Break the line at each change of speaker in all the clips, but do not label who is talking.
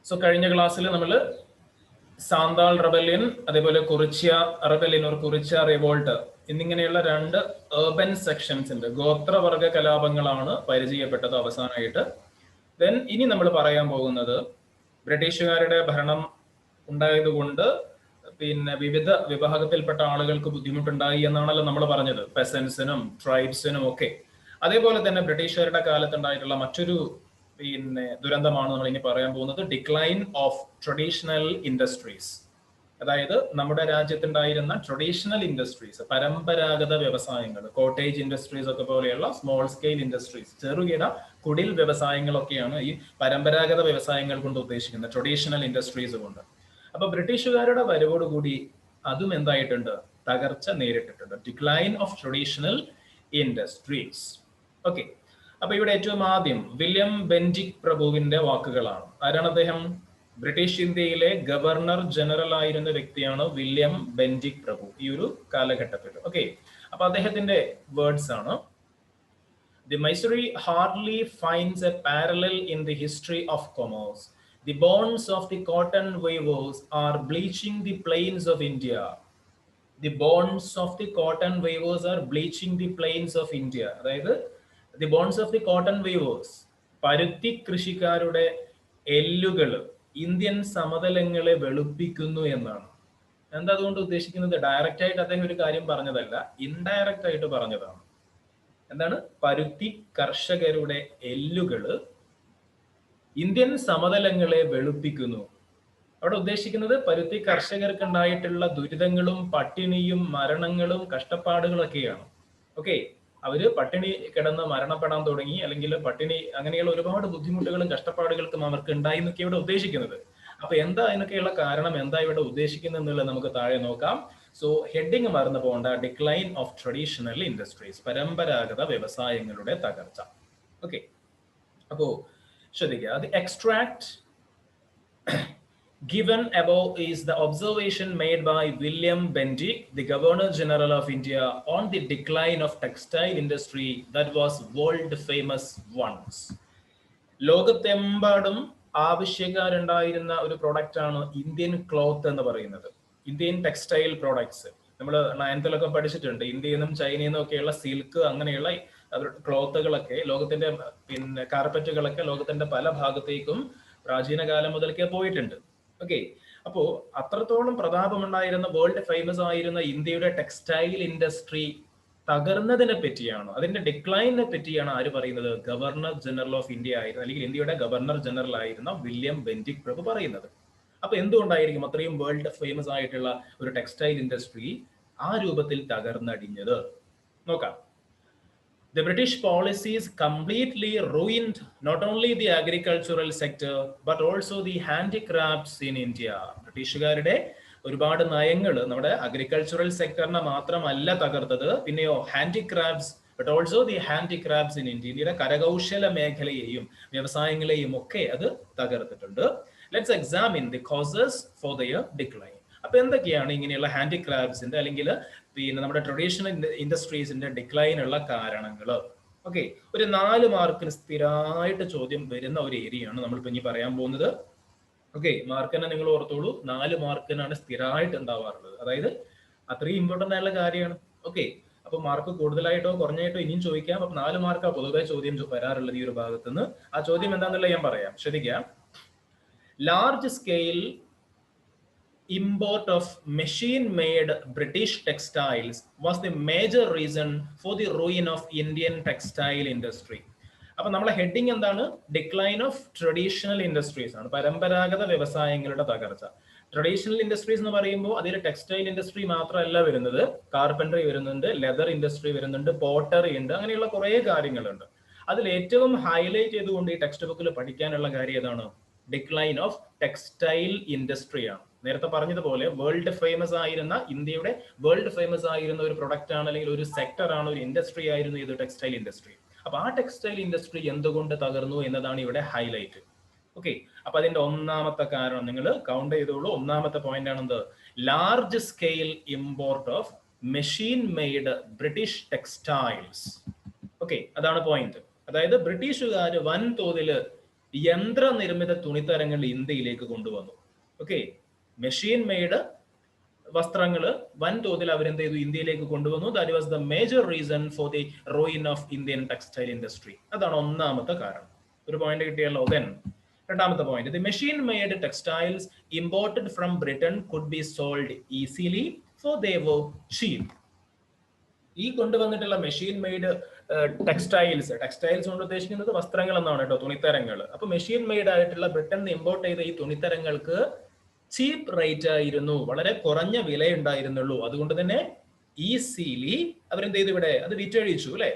So കഴിഞ്ഞ ക്ലാസ്സിൽ നമ്മൾ സാന്താൾ റെബല്യൻ, അതേപോലെ Kurichya rebellion or Kurichya revolt എന്നിങ്ങനെയുള്ള രണ്ട് ഏർബൻ സെക്ഷൻസ് ഉണ്ട്. ഗോത്രവർഗ കലാപങ്ങളാണ് പരിചയപ്പെട്ടത് അവസാനമായിട്ട്. ദെൻ ഇനി നമ്മൾ പറയാൻ പോകുന്നത് ബ്രിട്ടീഷുകാരുടെ ഭരണം ഉണ്ടായതുകൊണ്ട് പിന്നെ വിവിധ വിഭാഗത്തിൽപ്പെട്ട ആളുകൾക്ക് ബുദ്ധിമുട്ടുണ്ടായി എന്നാണല്ലോ നമ്മൾ പറഞ്ഞത്, പെസൻസിനും ട്രൈബ്സിനും ഒക്കെ. അതേപോലെ തന്നെ ബ്രിട്ടീഷുകാരുടെ കാലത്തുണ്ടായിട്ടുള്ള മറ്റൊരു പിന്നെ ദുരന്തമാണ് നമ്മൾ ഇനി പറയാൻ പോകുന്നത്, ഡിക്ലൈൻ ഓഫ് ട്രഡീഷണൽ ഇൻഡസ്ട്രീസ്. അതായത് നമ്മുടെ രാജ്യത്തുണ്ടായിരുന്ന ട്രഡീഷണൽ ഇൻഡസ്ട്രീസ്, പരമ്പരാഗത വ്യവസായങ്ങൾ, കോട്ടേജ് ഇൻഡസ്ട്രീസ് ഒക്കെ പോലെയുള്ള സ്മോൾ സ്കെയിൽ ഇൻഡസ്ട്രീസ്, ചെറുകിട കുടിൽ വ്യവസായങ്ങളൊക്കെയാണ് ഈ പരമ്പരാഗത വ്യവസായങ്ങൾ കൊണ്ട് ഉദ്ദേശിക്കുന്നത്, ട്രഡീഷണൽ ഇൻഡസ്ട്രീസ് കൊണ്ട്. അപ്പൊ ബ്രിട്ടീഷുകാരുടെ വരവോടുകൂടി അതും എന്തായിട്ടുണ്ട്, തകർച്ച നേരിട്ടിട്ടുണ്ട്. Decline of traditional industries. Okay, അപ്പൊ ഇവിടെ ഏറ്റവും ആദ്യം വില്യം ബെന്റിക് പ്രഭുവിന്റെ വാക്കുകളാണ്. ആരാണ് അദ്ദേഹം? ബ്രിട്ടീഷ് ഇന്ത്യയിലെ ഗവർണർ ജനറൽ ആയിരുന്ന വ്യക്തിയാണ് വില്യം ബെന്റിക് പ്രഭു ഈ ഒരു കാലഘട്ടത്തിൽ. ഓക്കെ, അപ്പൊ അദ്ദേഹത്തിന്റെ വേർഡ്സ് ആണ്: The Mysore hardly finds a parallel in the history of commerce. The bonds of the cotton weavers are bleaching the plains of India. The bonds of the cotton weavers are bleaching the plains of India. അതായത് the bonds of the cotton weavers, പരുത്തി കൃഷിക്കാരുടെ എല്ലുകൾ Indian സമതലങ്ങളെ വെളുപ്പിക്കുന്നു എന്നാണ്. എന്താ അതുകൊണ്ട് ഉദ്ദേശിക്കുന്നത്? Direct ആയിട്ട് അദ്ദേഹം ഒരു കാര്യം പറഞ്ഞതല്ല, ഇൻഡയറക്റ്റ് ആയിട്ട് പറഞ്ഞതാണ്. എന്താണ്? പരുത്തി കർഷകരുടെ എല്ലുകള് ഇന്ത്യൻ സമതലങ്ങളെ വെളുപ്പിക്കുന്നു. അവിടെ ഉദ്ദേശിക്കുന്നത് പരുത്തി കർഷകർക്ക് ഉണ്ടായിട്ടുള്ള ദുരിതങ്ങളും പട്ടിണിയും മരണങ്ങളും കഷ്ടപ്പാടുകളൊക്കെയാണ്. ഓക്കെ, അവര് പട്ടിണി കിടന്ന് മരണപ്പെടാൻ തുടങ്ങി, അല്ലെങ്കിൽ പട്ടിണി അങ്ങനെയുള്ള ഒരുപാട് ബുദ്ധിമുട്ടുകളും കഷ്ടപ്പാടുകൾക്കും അവർക്ക് ഉണ്ടായി എന്നൊക്കെ ഇവിടെ ഉദ്ദേശിക്കുന്നത്. അപ്പൊ എന്താ അതിനൊക്കെയുള്ള കാരണം, എന്താ ഇവിടെ ഉദ്ദേശിക്കുന്നത് എന്നുള്ളത് നമുക്ക് താഴെ നോക്കാം. സോ ഹെഡിങ് മറന്നു പോകേണ്ട, ഡിക്ലൈൻ ഓഫ് ട്രഡീഷണൽ ഇൻഡസ്ട്രീസ്, പരമ്പരാഗത വ്യവസായങ്ങളുടെ തകർച്ച. ഓക്കെ, അപ്പോ ശ്രദ്ധിക്കുക. The extract given above is the observation made by William Bentinck, the Governor General of India, on the decline of textile industry that was world famous once. ലോകത്തെമ്പാടും ആവശ്യക്കാരുണ്ടായിരുന്ന ഒരു product ആണ് Indian cloth എന്ന് പറയുന്നത്, Indian textile products. നമ്മൾ 9th പഠിച്ചിട്ടുണ്ട്, ഇന്ത്യയിൽ നിന്നും ചൈനയിൽ നിന്നും ഒക്കെയുള്ള സിൽക്ക് അങ്ങനെയുള്ള ക്ലോത്തുകളൊക്കെ, ലോകത്തിന്റെ പിന്നെ കാർപ്പറ്റുകളൊക്കെ ലോകത്തിന്റെ പല ഭാഗത്തേക്കും പ്രാചീന കാലം മുതൽക്കേ പോയിട്ടുണ്ട്. ഓക്കെ, അപ്പോ അത്രത്തോളം പ്രതാപമുണ്ടായിരുന്ന, വേൾഡ് ഫേമസ് ആയിരുന്ന ഇന്ത്യയുടെ ടെക്സ്റ്റൈൽ ഇൻഡസ്ട്രി തകർന്നതിനെ പറ്റിയാണ്, അതിന്റെ ഡിക്ലൈനെ പറ്റിയാണ് ആര് പറയുന്നത്? ഗവർണർ ജനറൽ ഓഫ് ഇന്ത്യ ആയിരുന്ന, അല്ലെങ്കിൽ ഇന്ത്യയുടെ ഗവർണർ ജനറൽ ആയിരുന്ന വില്യം ബെന്റിക് പ്രഭു പറയുന്നത്. അപ്പൊ എന്തുകൊണ്ടായിരിക്കും അത്രയും വേൾഡ് ഫേമസ് ആയിട്ടുള്ള ഒരു ടെക്സ്റ്റൈൽ ഇൻഡസ്ട്രി ആ രൂപത്തിൽ തകർന്നടിഞ്ഞത്? നോക്കാം. The British policies completely ruined not only the agricultural sector but also the handicrafts in India. ബ്രിട്ടീഷുകാരുടെ ഒരുപാട് നയങ്ങൾ നമ്മുടെ അഗ്രികൾച്ചറൽ സെക്ടറിനെ മാത്രമല്ല തകർത്തത്, പിന്നെയോ handicrafts but also the handicrafts in India, ഇന്ത്യയുടെ കരകൗശല മേഖലയെയും വ്യവസായങ്ങളെയും ഒക്കെ അത് തകർത്തിട്ടുണ്ട്. Let's examine the causes for their decline. അപ്പൊ എന്തൊക്കെയാണ് ഇങ്ങനെയുള്ള ഹാൻഡിക്രാഫ്റ്റ്സിന്റെ അല്ലെങ്കിൽ പിന്നെ നമ്മുടെ ട്രഡീഷണൽ ഇൻഡസ്ട്രീസിന്റെ ഡിക്ലൈനുള്ള കാരണങ്ങൾ? ഓക്കെ, ഒരു 4 മാർക്കിന് സ്ഥിരമായിട്ട് ചോദ്യം വരുന്ന ഒരു ഏരിയയാണ് നമ്മളിപ്പോ ഇനി പറയാൻ പോകുന്നത്. ഓക്കെ, മാർക്കിനെ നിങ്ങൾ ഓർത്തോളൂ, 4 മാർക്കിനാണ് സ്ഥിരമായിട്ട് ഉണ്ടാവാറുള്ളത്. അതായത് അത്രയും ഇമ്പോർട്ടന്റ് ആയിട്ടുള്ള കാര്യമാണ്. ഓക്കെ, അപ്പൊ മാർക്ക് കൂടുതലായിട്ടോ കുറഞ്ഞായിട്ടോ ഇനിയും ചോദിക്കാം. അപ്പൊ 4 മാർക്കാണ് പൊതുവെ ചോദ്യം വരാറുള്ളത് ഈ ഒരു ഭാഗത്തുനിന്ന്. ആ ചോദ്യം എന്താണെന്നുള്ളത് ഞാൻ പറയാം, ശ്രദ്ധിക്കാം. Large scale import of machine-made British textiles was the major reason for the ruin of Indian textile industry. അപ്പൊ നമ്മളെ ഹെഡിങ് എന്താണ്? ഡിക്ലൈൻ ഓഫ് ട്രഡീഷണൽ ഇൻഡസ്ട്രീസ് ആണ്, പരമ്പരാഗത വ്യവസായങ്ങളുടെ തകർച്ച. ട്രഡീഷണൽ ഇൻഡസ്ട്രീസ് എന്ന് പറയുമ്പോൾ അതിൽ ടെക്സ്റ്റൈൽ ഇൻഡസ്ട്രി മാത്രമല്ല വരുന്നത്, കാർപ്പൻട്രി വരുന്നുണ്ട്, ലെതർ ഇൻഡസ്ട്രി വരുന്നുണ്ട്, പോട്ടറി ഉണ്ട്, അങ്ങനെയുള്ള കുറെ കാര്യങ്ങളുണ്ട്. അതിൽ ഏറ്റവും ഹൈലൈറ്റ് ചെയ്തുകൊണ്ട് ഈ ടെക്സ്റ്റ് ബുക്കിൽ പഠിക്കാനുള്ള കാര്യം ഏതാണ്? ഡിക്ലൈൻ ഓഫ് ടെക്സ്റ്റൈൽ ഇൻഡസ്ട്രി ആണ്. നേരത്തെ പറഞ്ഞതുപോലെ വേൾഡ് ഫേമസ് ആയിരുന്ന, ഇന്ത്യയുടെ വേൾഡ് ഫേമസ് ആയിരുന്ന ഒരു പ്രൊഡക്റ്റ് ആണ്, അല്ലെങ്കിൽ ഒരു സെക്ടർ ആണ്, ഒരു ഇൻഡസ്ട്രി ആയിരുന്നു ഇത്, ടെക്സ്റ്റൈൽ ഇൻഡസ്ട്രി. അപ്പൊ ആ ടെക്സ്റ്റൈൽ ഇൻഡസ്ട്രി എന്തുകൊണ്ട് തകർന്നു എന്നതാണ് ഇവിടെ ഹൈലൈറ്റ്. ഓക്കെ, അപ്പൊ അതിന്റെ ഒന്നാമത്തെ കാരണം നിങ്ങൾ കൗണ്ട് ചെയ്തോളൂ. ഒന്നാമത്തെ പോയിന്റ് ആണെന്ത്? Large scale import of machine made British textiles. Okay, അതാണ് പോയിന്റ്. അതായത് ബ്രിട്ടീഷുകാർ വൻതോതിൽ യന്ത്രനിർമ്മിത തുണിത്തരങ്ങൾ ഇന്ത്യയിലേക്ക് കൊണ്ടുവന്നു. ഓക്കെ, മെഷീൻ മെയ്ഡ് വസ്ത്രങ്ങൾ വൻതോതിൽ അവരെന്ത് ചെയ്തു, ഇന്ത്യയിലേക്ക് കൊണ്ടുവന്നു. That was the major reason for the ruin of Indian textile industry. അതാണ് ഒന്നാമത്തെ കാരണം. ഒരു പോയിന്റ് കിട്ടിയല്ലോ. ദെൻ രണ്ടാമത്തെ point, the machine made textiles imported from Britain could be sold easily for they were cheap. ഈ കൊണ്ടുവന്നിട്ടുള്ള മെഷീൻ മെയ്ഡ് ടെക്സ്റ്റൈൽസ് കൊണ്ട് ഉദ്ദേശിക്കുന്നത് വസ്ത്രങ്ങൾ എന്നാണ് കേട്ടോ, തുണിത്തരങ്ങൾ. അപ്പൊ മെഷീൻ മെയ്ഡ് ആയിട്ടുള്ള ബ്രിട്ടനിൽ ഇമ്പോർട്ട് ചെയ്ത ഈ തുണിത്തരങ്ങൾക്ക് ചീപ്പ് റേറ്റ് ആയിരുന്നു, വളരെ കുറഞ്ഞ വില ഉണ്ടായിരുന്നുള്ളൂ. അതുകൊണ്ട് തന്നെ ഈസിലി അവരെന്ത് ചെയ്തു, ഇവിടെ അത് വിറ്റഴിച്ചു അല്ലെ.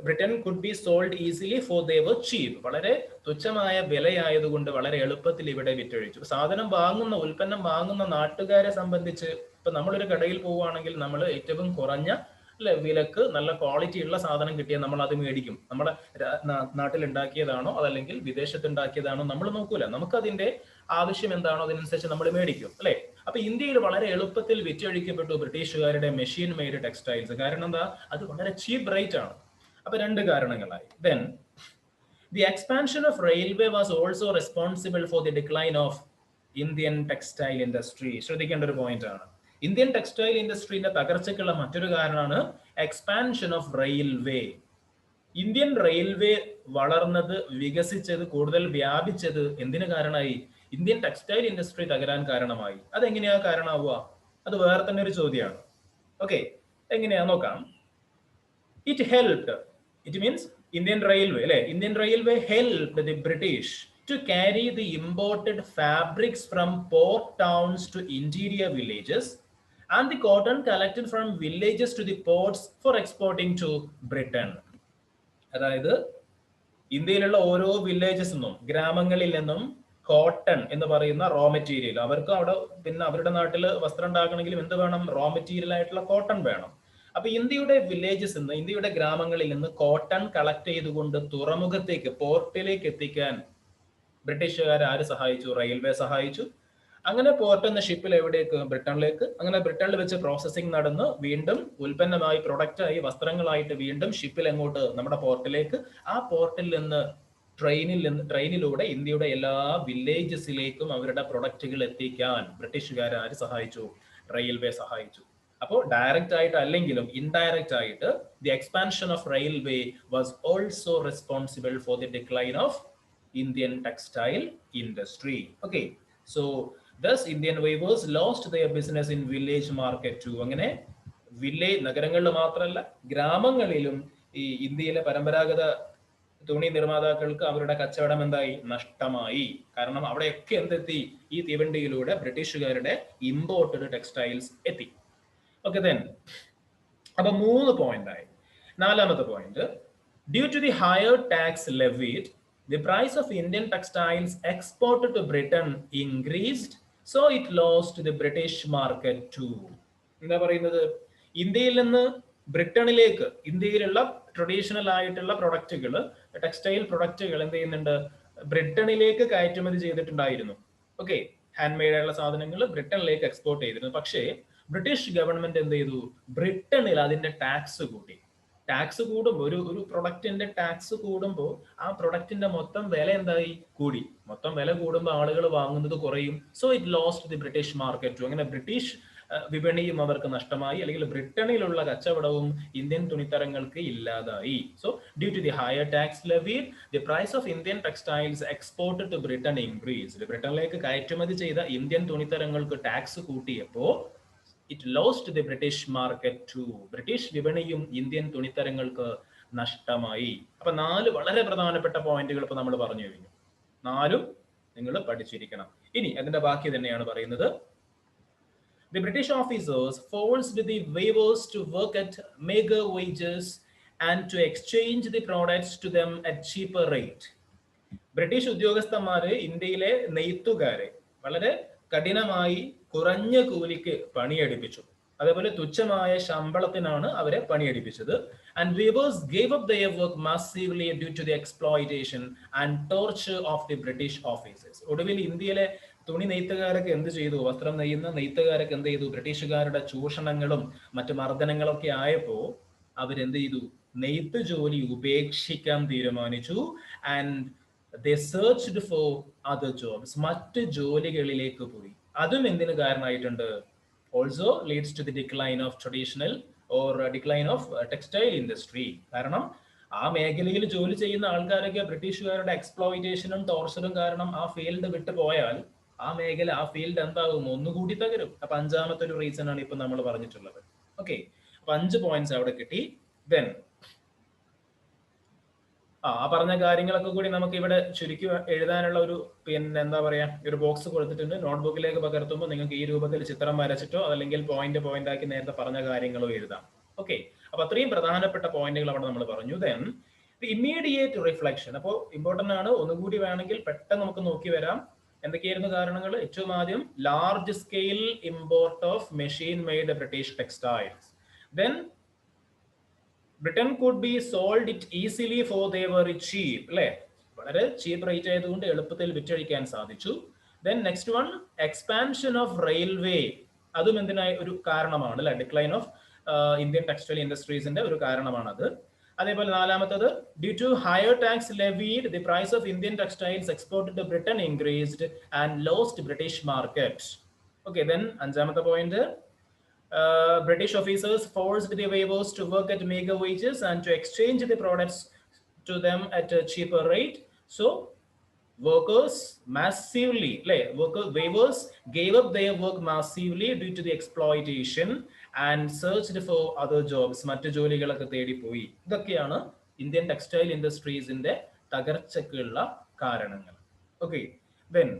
Britain could be sold easily for they were cheap. വളരെ തുച്ഛമായ വിലയായതുകൊണ്ട് വളരെ എളുപ്പത്തിൽ ഇവിടെ വിറ്റഴിച്ചു. സാധനം വാങ്ങുന്ന, ഉൽപ്പന്നം വാങ്ങുന്ന നാട്ടുകാരെ സംബന്ധിച്ച് ഇപ്പൊ നമ്മളൊരു കടയിൽ പോവുകയാണെങ്കിൽ നമ്മൾ ഏറ്റവും കുറഞ്ഞ വിലക്ക് നല്ല ക്വാളിറ്റി ഉള്ള സാധനം കിട്ടിയാൽ നമ്മൾ അത് മേടിക്കും. നമ്മളെ നാട്ടിൽ ഉണ്ടാക്കിയതാണോ അതല്ലെങ്കിൽ വിദേശത്ത് ഉണ്ടാക്കിയതാണോ നമ്മൾ നോക്കൂല. നമുക്ക് അതിന്റെ ആവശ്യം എന്താണോ അതിനനുസരിച്ച് നമ്മൾ മേടിക്കും അല്ലെ. അപ്പൊ ഇന്ത്യയിൽ വളരെ എളുപ്പത്തിൽ വിറ്റഴിക്കപ്പെട്ടു ബ്രിട്ടീഷുകാരുടെ മെഷീൻ മെയ്ഡ് ടെക്സ്റ്റൈൽസ്. കാരണം എന്താ, അത് വളരെ ചീപ്പ് റേറ്റ് ആണ്. അപ്പൊ രണ്ട് കാരണങ്ങളായി. Then the expansion of railway was also responsible for the decline of Indian textile industry. ശ്രദ്ധിക്കേണ്ട ഒരു പോയിന്റ് ആണ്. ഇന്ത്യൻ ടെക്സ്റ്റൈൽ ഇൻഡസ്ട്രിയുടെ തകർച്ചയ്ക്കുള്ള മറ്റൊരു കാരണമാണ് expansion of railway. Indian railway വളർന്നത്, വികസിച്ചത്, കൂടുതൽ വ്യാപിച്ചത് എന്തിനു കാരണമായി? ഇന്ത്യൻ ടെക്സ്റ്റൈൽ ഇൻഡസ്ട്രി തകരാൻ കാരണമായി. അതെങ്ങനെയാ കാരണമാവുക? അത് വേറെ തന്നെ ഒരു ചോദ്യമാണ്. ഓക്കെ, എങ്ങനെയാ നോക്കാം. It helped, it means Indian railway അല്ലെ, Indian railway helped the British to carry the imported fabrics from port towns to interior villages and the cotton collected from villages to the ports for exporting to Britain. അതായത് ഇന്ത്യയിലുള്ള ഓരോ villages നിന്നും, ഗ്രാമങ്ങളിൽ നിന്നും cotton എന്ന് പറയുന്ന raw material, അവർക്ക് അവിടെ പിന്നെ അവരുടെ നാട്ടിൽ വസ്ത്രം ഉണ്ടാക്കണമെങ്കിലും എന്ത് വേണം? റോ മെറ്റീരിയൽ ആയിട്ടുള്ള കോട്ടൺ വേണം. അപ്പൊ ഇന്ത്യയുടെ വില്ലേജസ് നിന്ന്, ഇന്ത്യയുടെ ഗ്രാമങ്ങളിൽ നിന്ന് കോട്ടൺ കളക്ട് ചെയ്തുകൊണ്ട് തുറമുഖത്തേക്ക്, പോർട്ടിലേക്ക് എത്തിക്കാൻ ബ്രിട്ടീഷുകാർ ആര് സഹായിച്ചു? റെയിൽവേ സഹായിച്ചു. അങ്ങനെ പോർട്ട് എന്ന ഷിപ്പിൽ എവിടേക്ക്? ബ്രിട്ടനിലേക്ക്. അങ്ങനെ ബ്രിട്ടനിൽ വെച്ച് പ്രോസസ്സിംഗ് നടന്ന് വീണ്ടും ഉൽപ്പന്നമായി, പ്രൊഡക്റ്റായി, വസ്ത്രങ്ങളായിട്ട് വീണ്ടും ഷിപ്പിൽ എങ്ങോട്ട്? നമ്മുടെ പോർട്ടിലേക്ക്. ആ പോർട്ടിൽ നിന്ന് ട്രെയിനിലൂടെ ഇന്ത്യയുടെ എല്ലാ വില്ലേജസിലേക്കും അവരുടെ പ്രൊഡക്റ്റുകൾ എത്തിക്കാൻ ബ്രിട്ടീഷുകാർ ആര് സഹായിച്ചു? റെയിൽവേ സഹായിച്ചു. അപ്പോൾ ഡയറക്റ്റ് ആയിട്ട് അല്ലെങ്കിലും ഇൻഡയറക്റ്റ് ആയിട്ട് the expansion of railway was also responsible for the decline of Indian textile industry. Okay, so thus Indian weavers lost their business in village market too. അങ്ങനെ വില്ലേജ്, നഗരങ്ങളിൽ മാത്രമല്ല ഗ്രാമങ്ങളിലും ഈ ഇന്ത്യയിലെ പരമ്പരാഗത തുണി നിർമ്മാതാക്കൾക്ക് അവരുടെ കച്ചവടം എന്തായി? നഷ്ടമായി. കാരണം അവിടെയൊക്കെ എന്തെത്തി? ഈ തീവണ്ടിയിലൂടെ ബ്രിട്ടീഷുകാരുടെ ഇമ്പോർട്ടഡ് ടെക്സ്റ്റൈൽസ് എത്തി. ഓക്കെ, ദെൻ അപ്പൊ 3 പോയിന്റ് ആയി. നാലാമത്തെ point, due to the higher tax levied, the price of Indian textiles exported to Britain increased, so it lost the British market too. എന്താ പറയുന്നത്? ഇന്ത്യയിൽ നിന്ന് ബ്രിട്ടനിലേക്ക്, ഇന്ത്യയിലുള്ള ട്രഡീഷണൽ ആയിട്ടുള്ള പ്രൊഡക്റ്റുകൾ, ടെക്സ്റ്റൈൽ പ്രൊഡക്റ്റുകൾ എന്ത് ചെയ്യുന്നുണ്ട്? ബ്രിട്ടനിലേക്ക് കയറ്റുമതി ചെയ്തിട്ടുണ്ടായിരുന്നു. ഓക്കെ, ഹാൻഡ് മെയ്ഡ് ആയിട്ടുള്ള സാധനങ്ങൾ ബ്രിട്ടനിലേക്ക് എക്സ്പോർട്ട് ചെയ്തിരുന്നു. പക്ഷേ ബ്രിട്ടീഷ് ഗവൺമെന്റ് എന്ത് ചെയ്തു? ബ്രിട്ടനിൽ അതിന്റെ ടാക്സ് കൂട്ടി. ടാക്സ് കൂടുമ്പോൾ, ഒരു പ്രൊഡക്റ്റിന്റെ ടാക്സ് കൂടുമ്പോൾ ആ പ്രൊഡക്റ്റിന്റെ മൊത്തം വില എന്തായി? കൂടി. മൊത്തം വില കൂടുമ്പോൾ ആളുകൾ വാങ്ങുന്നത് കുറയും. So it lost the British market. അങ്ങനെ ബ്രിട്ടീഷ് വിപണിയും അവർക്ക് നഷ്ടമായി, അല്ലെങ്കിൽ ബ്രിട്ടനിലുള്ള കച്ചവടവും ഇന്ത്യൻ തുണിത്തരങ്ങൾക്ക് ഇല്ലാതായി. So due to the higher tax levied, the price of Indian textiles exported to Britain increased. ബ്രിട്ടനിലേക്ക് കയറ്റുമതി ചെയ്ത ഇന്ത്യൻ തുണിത്തരങ്ങൾക്ക് ടാക്സ് കൂട്ടിയപ്പോൾ it lost the British market too. British വിപണിയും ഇന്ത്യൻ തുണിത്തരങ്ങൾക്ക് നഷ്ടമായി. അപ്പൊ 4 വളരെ പ്രധാനപ്പെട്ട പോയിന്റുകൾ ഇപ്പൊ നമ്മൾ പറഞ്ഞു കഴിഞ്ഞു. 4 നിങ്ങൾ പഠിച്ചിരിക്കണം. ഇനി അതിന്റെ ബാക്കി തന്നെയാണ് പറയുന്നത്. The British officers forced the weavers to work at meager wages and to exchange the products to them at cheaper rate. British ഉദ്യോഗസ്ഥന്മാര് ഇന്ത്യയിലെ നെയ്ത്തുകാരെ വളരെ കഠിനമായി കുറഞ്ഞ കൂലിക്ക് പണിയെടുപ്പിച്ചു. അതേപോലെ തുച്ഛമായ ശമ്പളത്തിനാണ് അവരെ പണിയെടുപ്പിച്ചത്. And weavers gave up their work massively due to the exploitation and torture of the British officers. ഒടുവിൽ ഇന്ത്യയിലെ തുണി നെയ്ത്തുകാരൊക്കെ എന്ത് ചെയ്തു? വസ്ത്രം നെയ്യുന്ന നെയ്ത്തുകാരൊക്കെ എന്ത് ചെയ്തു? ബ്രിട്ടീഷുകാരുടെ ചൂഷണങ്ങളും മറ്റു മർദ്ദനങ്ങളൊക്കെ ആയപ്പോൾ അവരെന്ത് ചെയ്തു? നെയ്ത്ത് ജോലി ഉപേക്ഷിക്കാൻ തീരുമാനിച്ചു. And they searched for other jobs. മറ്റ് ജോലികളിലേക്ക് പോയി. അതും എന്തിനു കാരണമായിട്ടുണ്ട്? Also leads to the decline of traditional or decline of textile industry. കാരണം ആ മേഖലയിൽ ജോലി ചെയ്യുന്ന ആൾക്കാരൊക്കെ ബ്രിട്ടീഷുകാരുടെ എക്സ്പ്ലോയിറ്റേഷനും ടോർച്ചറും കാരണം ആ ഫീൽഡ് വിട്ടു പോയാൽ ആ മേഖല, ആ ഫീൽഡ് എന്താകും? ഒന്നുകൂടി തകരും. അപ്പൊ അഞ്ചാമത്തെ ഒരു റീസൺ ആണ് ഇപ്പൊ നമ്മൾ പറഞ്ഞിട്ടുള്ളത്. ഓക്കെ, അപ്പൊ 5 പോയിന്റ്സ് അവിടെ കിട്ടി. ദെൻ ആ പറഞ്ഞ കാര്യങ്ങളൊക്കെ കൂടി നമുക്ക് ഇവിടെ ചുരുക്കി എഴുതാനുള്ള ഒരു പിന്നെ എന്താ പറയാ ഒരു ബോക്സ് കൊടുത്തിട്ടുണ്ട്. നോട്ട്ബുക്കിലേക്ക് പകർത്തുമ്പോൾ നിങ്ങൾക്ക് ഈ രൂപത്തിൽ ചിത്രം വരച്ചിട്ടോ അല്ലെങ്കിൽ പോയിന്റ് പോയിന്റ് ആക്കി നേരത്തെ പറഞ്ഞ കാര്യങ്ങളോ എഴുതാം. ഓക്കെ, അപ്പൊ അത്രയും പ്രധാനപ്പെട്ട പോയിന്റുകൾ അവിടെ നമ്മൾ പറഞ്ഞു. Then the immediate reflection. അപ്പോൾ ഇമ്പോർട്ടന്റ് ആണ്, ഒന്നുകൂടി വേണമെങ്കിൽ പെട്ടെന്ന് നമുക്ക് നോക്കി വരാം. എന്തൊക്കെയായിരുന്നു കാരണങ്ങൾ? ഏറ്റവും ആദ്യം large scale import of machine made British textiles. Then Britain could be sold it easily for they were cheap, അല്ലെ? വളരെ ചീപ്പ് റേറ്റ് ആയതുകൊണ്ട് എളുപ്പത്തിൽ വിറ്റഴിക്കാൻ സാധിച്ചു. Then next one, expansion of railway. അതും എന്തിനായ ഒരു കാരണമാണ്, അല്ലെ? ഡിക്ലൈൻ ഓഫ് ഇന്ത്യൻ ടെക്സ്റ്റൈൽ ഇൻഡസ്ട്രീസിന്റെ ഒരു കാരണമാണത്. അതേപോലെ നാലാമത്തത്, due to higher tax levied the price of Indian textiles exported to Britain increased and lost British market. Okay, then അഞ്ചാമത്തെ point, British officers forced the weavers to work at meager wages and to exchange the products to them at a cheaper rate. So workers massively, weavers gave up their work massively due to the exploitation and searched for other jobs. മറ്റു ജോലികളൊക്കെ തേടിപ്പോയി. ഇതൊക്കെയാണ് Indian textile ഇൻഡസ്ട്രീസിന്റെ തകർച്ചയ്ക്കുള്ള കാരണങ്ങൾ. Okay, then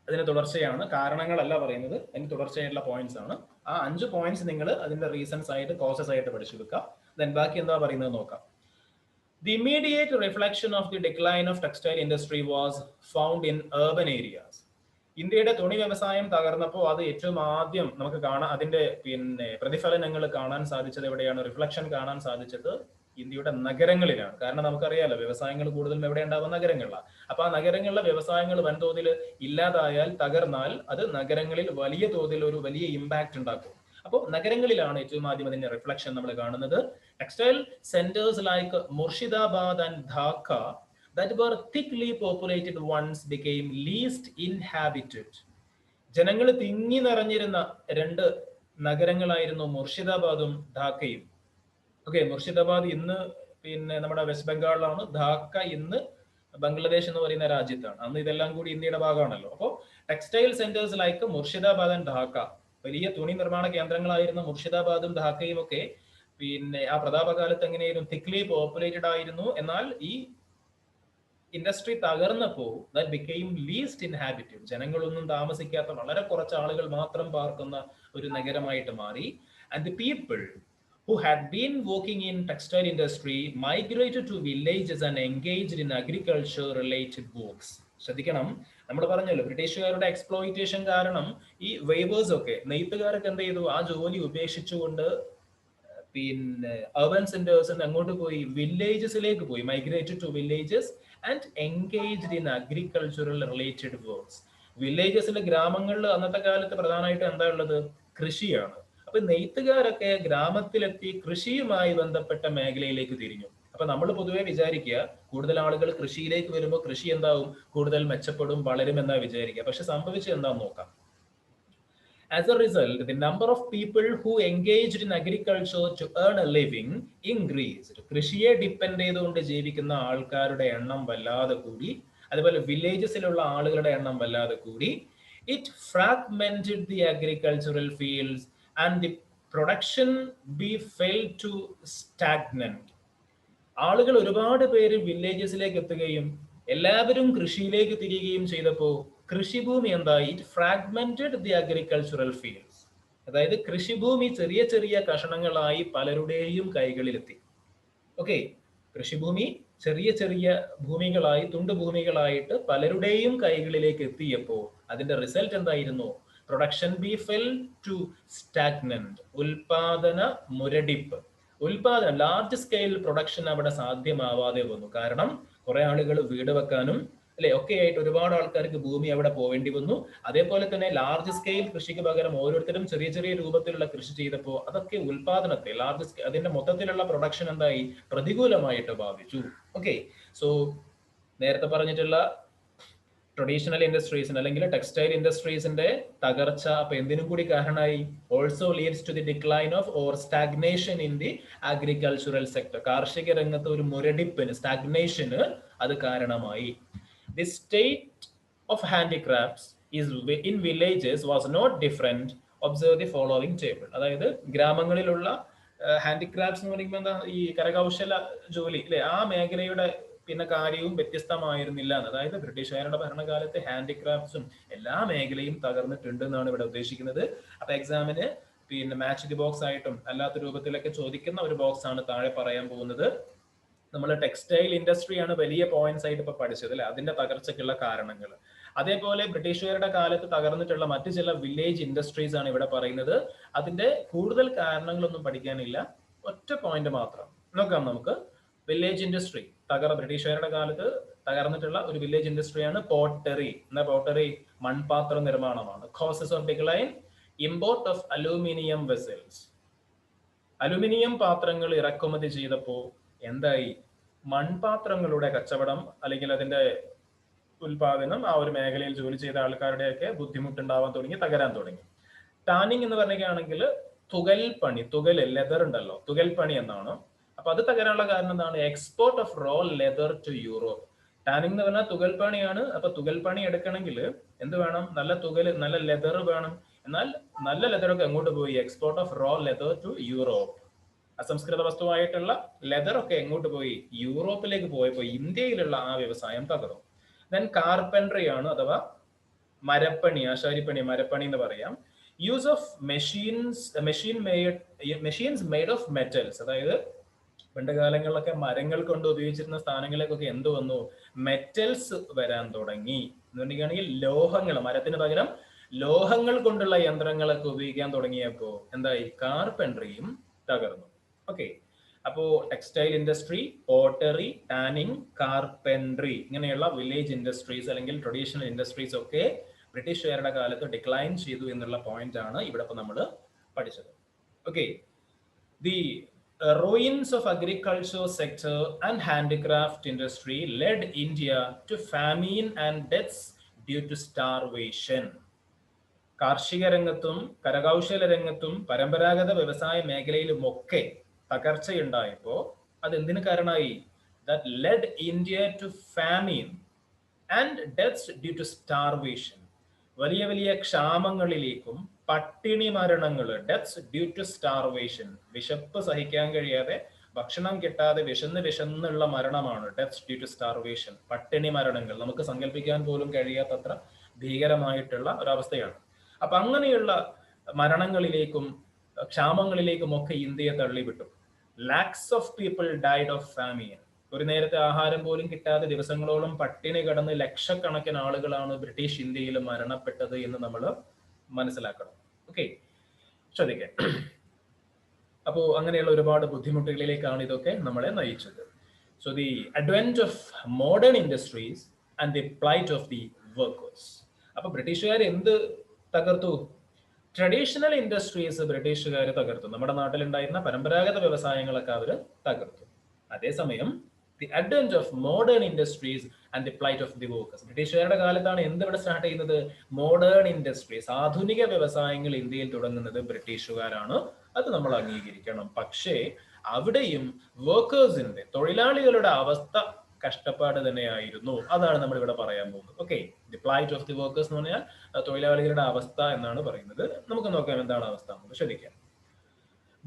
അതിന്റെ തുടർച്ചയാണ്, കാരണങ്ങളല്ല പറയുന്നത്, അതിന് തുടർച്ചയായിട്ടുള്ള points ആണ്. ആ 5 പോയിന്റ്സ് നിങ്ങൾ അതിന്റെ റീസൺസ് ആയിട്ട് കോസസ് ആയിട്ട് പഠിച്ചു വെക്കുക. ദെൻ ബാക്കി എന്താ പറയുന്നത് നോക്കാം. The immediate reflection of the decline of textile industry was found in urban areas. ഇന്ത്യയുടെ തുണി വ്യവസായം തകർന്നപ്പോൾ അത് ഏറ്റവും ആദ്യം നമുക്ക് കാണാൻ, അതിന്റെ പിന്നെ പ്രതിഫലനങ്ങൾ കാണാൻ സാധിച്ചത് എവിടെയാണ്? റിഫ്ലക്ഷൻ കാണാൻ സാധിച്ചത് ഇന്ത്യയുടെ നഗരങ്ങളിലാണ്. കാരണം നമുക്കറിയാലോ, വ്യവസായങ്ങൾ കൂടുതലും എവിടെ ഉണ്ടാവുന്ന? നഗരങ്ങളിലാണ്. അപ്പൊ ആ നഗരങ്ങളിലെ വ്യവസായങ്ങൾ വൻതോതിൽ ഇല്ലാതായാൽ, തകർന്നാൽ അത് നഗരങ്ങളിൽ വലിയ തോതിൽ ഒരു വലിയ ഇമ്പാക്ട് ഉണ്ടാക്കും. അപ്പോൾ നഗരങ്ങളിലാണ് ഏറ്റവും ആദ്യം അതിന്റെ റിഫ്ലക്ഷൻ നമ്മൾ കാണുന്നത്. Textile centres like Murshidabad and Dhaka that were thickly populated once became least inhabited. ജനങ്ങൾ തിങ്ങി നിറഞ്ഞിരുന്ന 2 നഗരങ്ങളായിരുന്നു മുർഷിദാബാദും ധാക്കയും. ഓക്കെ, മുർഷിദാബാദ് ഇന്ന് പിന്നെ നമ്മുടെ വെസ്റ്റ് ബംഗാളിലാണ്, ധാക്ക ഇന്ന് ബംഗ്ലാദേശ് എന്ന് പറയുന്ന രാജ്യത്താണ്. അന്ന് ഇതെല്ലാം കൂടി ഇന്ത്യയുടെ ഭാഗമാണല്ലോ. അപ്പോൾ textile centres like Murshidabad and Dhaka, വലിയ തുണി നിർമ്മാണ കേന്ദ്രങ്ങളായിരുന്ന മുർഷിദാബാദും ധാക്കയും ഒക്കെ പിന്നെ ആ പ്രതാപകാലത്ത് എങ്ങനെയായിരുന്നു? തിക്ലി പോപ്പുലേറ്റഡ് ആയിരുന്നു. എന്നാൽ ഈ ഇൻഡസ്ട്രി തകർന്നപ്പോൾ that became least inhabited, ജനങ്ങളൊന്നും താമസിക്കാത്ത വളരെ കുറച്ച് ആളുകൾ മാത്രം പാർക്കുന്ന ഒരു നഗരമായിട്ട് മാറി. And the people who had been working in textile industry migrated to villages and engaged in agriculture related works. ശ്രദ്ധിക്കണം, നമ്മൾ പറഞ്ഞല്ലോ ബ്രിട്ടീഷുകാരുടെ എക്സ്പ്ലോയിറ്റേഷൻ കാരണം ഈ വെയ്വേഴ്സ് ഒക്കെ, നെയ്ത്തുകാരൊക്കെ എന്ത് ചെയ്തു? ആ ജോലി ഉപേക്ഷിച്ചുകൊണ്ട് പിന്നെ urban centers അങ്ങോട്ട് പോയി, വില്ലേജസിലേക്ക് പോയി, migrated to villages and engaged in agricultural related works. വില്ലേജസിലെ ഗ്രാമങ്ങളിൽ അന്നത്തെ കാലത്ത് പ്രധാനമായിട്ട് എന്താ ഉള്ളത്? കൃഷിയാണ്. അപ്പൊ നെയ്ത്തുകാരൊക്കെ ഗ്രാമത്തിലെത്തി കൃഷിയുമായി ബന്ധപ്പെട്ട മേഖലയിലേക്ക് തിരിഞ്ഞു. അപ്പൊ നമ്മൾ പൊതുവെ വിചാരിക്കുക കൂടുതൽ ആളുകൾ കൃഷിയിലേക്ക് വരുമ്പോൾ കൃഷി എന്താവും? കൂടുതൽ മെച്ചപ്പെടും, വളരും എന്നാ വിചാരിക്കുക. പക്ഷെ സംഭവിച്ചത് എന്താന്ന് നോക്കാം. As a result, the number of people who engaged in agriculture to earn a living increased. കൃഷിയെ ഡിപ്പെൻഡ് ചെയ്തുകൊണ്ട് ജീവിക്കുന്ന ആൾക്കാരുടെ എണ്ണം വല്ലാതെ കൂടി. അതുപോലെ വില്ലേജസിലുള്ള ആളുകളുടെ എണ്ണം വല്ലാതെ കൂടി. It fragmented the agricultural fields and the production fell to stagnant. ആളുകൾ ഒരുപാട് പേര് വില്ലേജസിലേക്ക് എത്തുകയും എല്ലാവരും കൃഷിയിലേക്ക് തിരികുകയും ചെയ്തപ്പോൾ കൃഷിഭൂമി എന്തായി? It fragmented the agricultural fields. അതായത് കൃഷിഭൂമി ചെറിയ ചെറിയ കഷണങ്ങളായി പലരുടെയും കൈകളിലെത്തി. ഓക്കെ, കൃഷിഭൂമി ചെറിയ ചെറിയ ഭൂമികളായി, തുണ്ടുഭൂമികളായിട്ട് പലരുടെയും കൈകളിലേക്ക് എത്തിയപ്പോൾ അതിന്റെ റിസൾട്ട് എന്തായിരുന്നു? Production fell to stagnant. ഉൽപാദന മുരടിപ്പ്. ഉൽപാദനം, ലാർജ് സ്കെയിൽ പ്രൊഡക്ഷൻ അവിടെ സാധ്യമാവാതെ വന്നു. കാരണം കുറെ ആളുകൾ വീട് വെക്കാനും ഒക്കെ ആയിട്ട് ഒരുപാട് ആൾക്കാർക്ക് ഭൂമി അവിടെ പോവേണ്ടി വന്നു. അതേപോലെ തന്നെ ലാർജ് സ്കെയിൽ കൃഷിക്ക് പകരം ഓരോരുത്തരും ചെറിയ ചെറിയ രൂപത്തിലുള്ള കൃഷി ചെയ്തപ്പോൾ അതൊക്കെ ഉൽപാദനത്തെ, അതിന്റെ മൊത്തത്തിലുള്ള പ്രൊഡക്ഷൻ എന്തായി? പ്രതികൂലമായിട്ട് ബാധിച്ചു. ഓക്കെ, സോ നേരത്തെ പറഞ്ഞിട്ടുള്ള ട്രഡീഷണൽ ഇൻഡസ്ട്രീസിന് അല്ലെങ്കിൽ ടെക്സ്റ്റൈൽ ഇൻഡസ്ട്രീസിന്റെ തകർച്ച അപ്പൊ എന്തിനും കൂടി കാരണമായി also leads to the decline of or stagnation in the agricultural sector. കാർഷിക രംഗത്ത് ഒരു മുരടിപ്പിന്, സ്റ്റാഗ്നേഷന് അത് കാരണമായി. The state of handicrafts in villages was not different. Observe the following table. അതായത് ഗ്രാമങ്ങളിലുള്ള ഹാൻഡിക്രാഫ്റ്റ്സ് എന്ന് പറയുമ്പോൾ എന്താ, ഈ കരകൗശല ജോലി അല്ലെ, ആ മേഖലയുടെ പിന്നെ കാര്യവും വ്യത്യസ്തമായിരുന്നില്ല. അതായത് ബ്രിട്ടീഷുകാരുടെ ഭരണകാലത്ത് ഹാൻഡിക്രാഫ്റ്റ്സും എല്ലാ മേഖലയും തകർന്നിട്ടുണ്ട് എന്നാണ് ഇവിടെ ഉദ്ദേശിക്കുന്നത്. അപ്പൊ എക്സാമിന് പിന്നെ മാച്ച് ദി ബോക്സ് ആയിട്ടും അല്ലാത്ത രൂപത്തിലൊക്കെ ചോദിക്കുന്ന ഒരു ബോക്സ് ആണ് താഴെ പറയാൻ പോകുന്നത്. നമ്മൾ ടെക്സ്റ്റൈൽ ഇൻഡസ്ട്രിയാണ് വലിയ പോയിന്റ്സ് ആയിട്ട് ഇപ്പൊ പഠിച്ചത് അല്ലെ, അതിന്റെ തകർച്ചയ്ക്കുള്ള കാരണങ്ങൾ. അതേപോലെ ബ്രിട്ടീഷുകാരുടെ കാലത്ത് തകർന്നിട്ടുള്ള മറ്റു ചില വില്ലേജ് ഇൻഡസ്ട്രീസ് ആണ് ഇവിടെ പറയുന്നത്. അതിന്റെ കൂടുതൽ കാരണങ്ങളൊന്നും പഠിക്കാനില്ല, ഒറ്റ പോയിന്റ് മാത്രം നോക്കാം നമുക്ക്. വില്ലേജ് ഇൻഡസ്ട്രി ബ്രിട്ടീഷുകാരുടെ കാലത്ത് തകർന്നിട്ടുള്ള ഒരു വില്ലേജ് ഇൻഡസ്ട്രിയാണ് പോട്ടറി. എന്താ പോട്ടറി? മൺപാത്ര നിർമ്മാണമാണ്. Causes of decline, import of aluminium vessels. Aluminium പാത്രങ്ങൾ ഇറക്കുമതി ചെയ്തപ്പോ എന്തായി? മൺപാത്രങ്ങളുടെ കച്ചവടം അല്ലെങ്കിൽ അതിന്റെ ഉൽപാദനം ആ ഒരു മേഖലയിൽ ജോലി ചെയ്ത ആൾക്കാരുടെയൊക്കെ ബുദ്ധിമുട്ടുണ്ടാവാൻ തുടങ്ങി, തകരാൻ തുടങ്ങി. ടാനിങ് എന്ന് പറയുകയാണെങ്കിൽ തുകൽപ്പണി, ലെതർ ഉണ്ടല്ലോ, തുകൽപ്പണി എന്നാണ്. അപ്പൊ അത് തകരാനുള്ള കാരണം എന്താണ്? Export of raw leather to Europe. Tanning എന്ന് പറഞ്ഞാൽ തുകൽപ്പണിയാണ്. അപ്പൊ തുകൽപ്പണി എടുക്കണമെങ്കിൽ എന്ത് വേണം? നല്ല ലെതർ വേണം. എന്നാൽ നല്ല ലെതറൊക്കെ എങ്ങോട്ട് പോയി? Export of raw leather to Europe. അസംസ്കൃത വസ്തുവായിട്ടുള്ള ലെതർ ഒക്കെ എങ്ങോട്ട് പോയി? യൂറോപ്പിലേക്ക് പോയപ്പോ ഇന്ത്യയിലുള്ള ആ വ്യവസായം തകർന്നു. ദെൻ കാർപ്പൻട്രി ആണ്, അഥവാ മരപ്പണി, ആശാരിപ്പണി, മരപ്പണി എന്ന് പറയാം. Use of machines made of metals. അതായത് പണ്ട് കാലങ്ങളിലൊക്കെ മരങ്ങൾ കൊണ്ട് ഉപയോഗിച്ചിരുന്ന സ്ഥാനങ്ങളിലേക്കൊക്കെ എന്ത് വന്നു? മെറ്റൽസ് വരാൻ തുടങ്ങി. എന്നുണ്ടെങ്കിൽ ലോഹങ്ങൾ, മരത്തിന് പകരം ലോഹങ്ങൾ കൊണ്ടുള്ള യന്ത്രങ്ങളൊക്കെ ഉപയോഗിക്കാൻ തുടങ്ങിയപ്പോ എന്തായി? കാർപ്പൻട്രിയും തകർന്നു. ഓക്കെ, അപ്പോ textile industry, pottery, tanning, carpentry ഇങ്ങനെയുള്ള വില്ലേജ് ഇൻഡസ്ട്രീസ് അല്ലെങ്കിൽ ട്രഡീഷണൽ ഇൻഡസ്ട്രീസ് ഒക്കെ ബ്രിട്ടീഷുകാരുടെ കാലത്ത് ഡിക്ലൈൻ ചെയ്തു എന്നുള്ള പോയിന്റ് ആണ് ഇവിടെ ഇപ്പൊ നമ്മൾ പഠിച്ചത്. Okay, the ruins of agriculture sector and handicraft industry led India to famine and deaths due to starvation. കാർഷിക രംഗത്തും കരകൗശല രംഗത്തും പരമ്പരാഗത വ്യവസായ മേഖലയിലുമൊക്കെ തകർച്ചയുണ്ടായപ്പോ അത് എന്തിനു കാരണമായി? That led India to famine and deaths due to starvation. വലിയ വലിയ ക്ഷാമങ്ങളിലേക്കും പട്ടിണി മരണങ്ങൾ, ഡെത്ത്സ് ഡ്യൂ ടു സ്റ്റാർവേഷൻ. വിശപ്പ് സഹിക്കാൻ കഴിയാതെ, ഭക്ഷണം കിട്ടാതെ വിശന്നുള്ള മരണമാണ് ഡെത്ത്സ് ഡ്യൂ ടു സ്റ്റാർവേഷൻ. പട്ടിണി മരണങ്ങൾ നമുക്ക് സങ്കല്പിക്കാൻ പോലും കഴിയാത്തത്ര ഭീകരമായിട്ടുള്ള ഒരവസ്ഥയാണ്. അപ്പൊ അങ്ങനെയുള്ള മരണങ്ങളിലേക്കും ക്ഷാമങ്ങളിലേക്കും ഒക്കെ ഇന്ത്യയെ തള്ളിവിട്ടു. Lakhs of people died of famine. ഒരു നേരത്തെ ആഹാരം പോലും കിട്ടാതെ ദിവസങ്ങളോളം പട്ടിണി കിടന്ന് ലക്ഷക്കണക്കിന് ആളുകളാണ് ബ്രിട്ടീഷ് ഇന്ത്യയിൽ മരണപ്പെട്ടത് എന്ന് നമ്മൾ മനസ്സിലാക്കണം. ഓക്കെ, ശ്രദ്ധിക്കാം. അപ്പോ അങ്ങനെയുള്ള ഒരുപാട് ബുദ്ധിമുട്ടുകളിലേക്കാണ് ഇതൊക്കെ നമ്മളെ നയിച്ചത്. So the advent of modern industries and the plight of the workers. അപ്പൊ ബ്രിട്ടീഷുകാർ എന്ത് തകർത്തു? ട്രഡീഷണൽ ഇൻഡസ്ട്രീസ് ബ്രിട്ടീഷുകാർ തകർത്തു. നമ്മുടെ നാട്ടിലുണ്ടായിരുന്ന പരമ്പരാഗത വ്യവസായങ്ങളൊക്കെ അവർ തകർത്തു. അതേസമയം the advent of modern industries and the plight of the workers. ബ്രിട്ടീഷുകാരുടെ കാലത്താണ് എന്ത് ഇവിടെ സ്റ്റാർട്ട് ചെയ്യുന്നത്? മോഡേൺ ഇൻഡസ്ട്രീസ്, ആധുനിക വ്യവസായങ്ങൾ ഇന്ത്യയിൽ തുടങ്ങുന്നത് ബ്രിട്ടീഷുകാരാണ്. അത് നമ്മൾ അംഗീകരിക്കണം. പക്ഷേ അവിടെയും വർക്കേഴ്സിന്റെ, തൊഴിലാളികളുടെ അവസ്ഥ കഷ്ടപ്പാട് തന്നെയായിരുന്നു. അതാണ് നമ്മൾ ഇവിടെ പറയാൻ പോകുന്നത്. Okay, the plight of the workers എന്ന് പറഞ്ഞാൽ തൊഴിലാളികളുടെ അവസ്ഥ എന്നാണ് പറയുന്നത്. നമുക്ക് നോക്കാം എന്താണ് അവസ്ഥ. നമുക്ക് ശ്രദ്ധിക്കാം.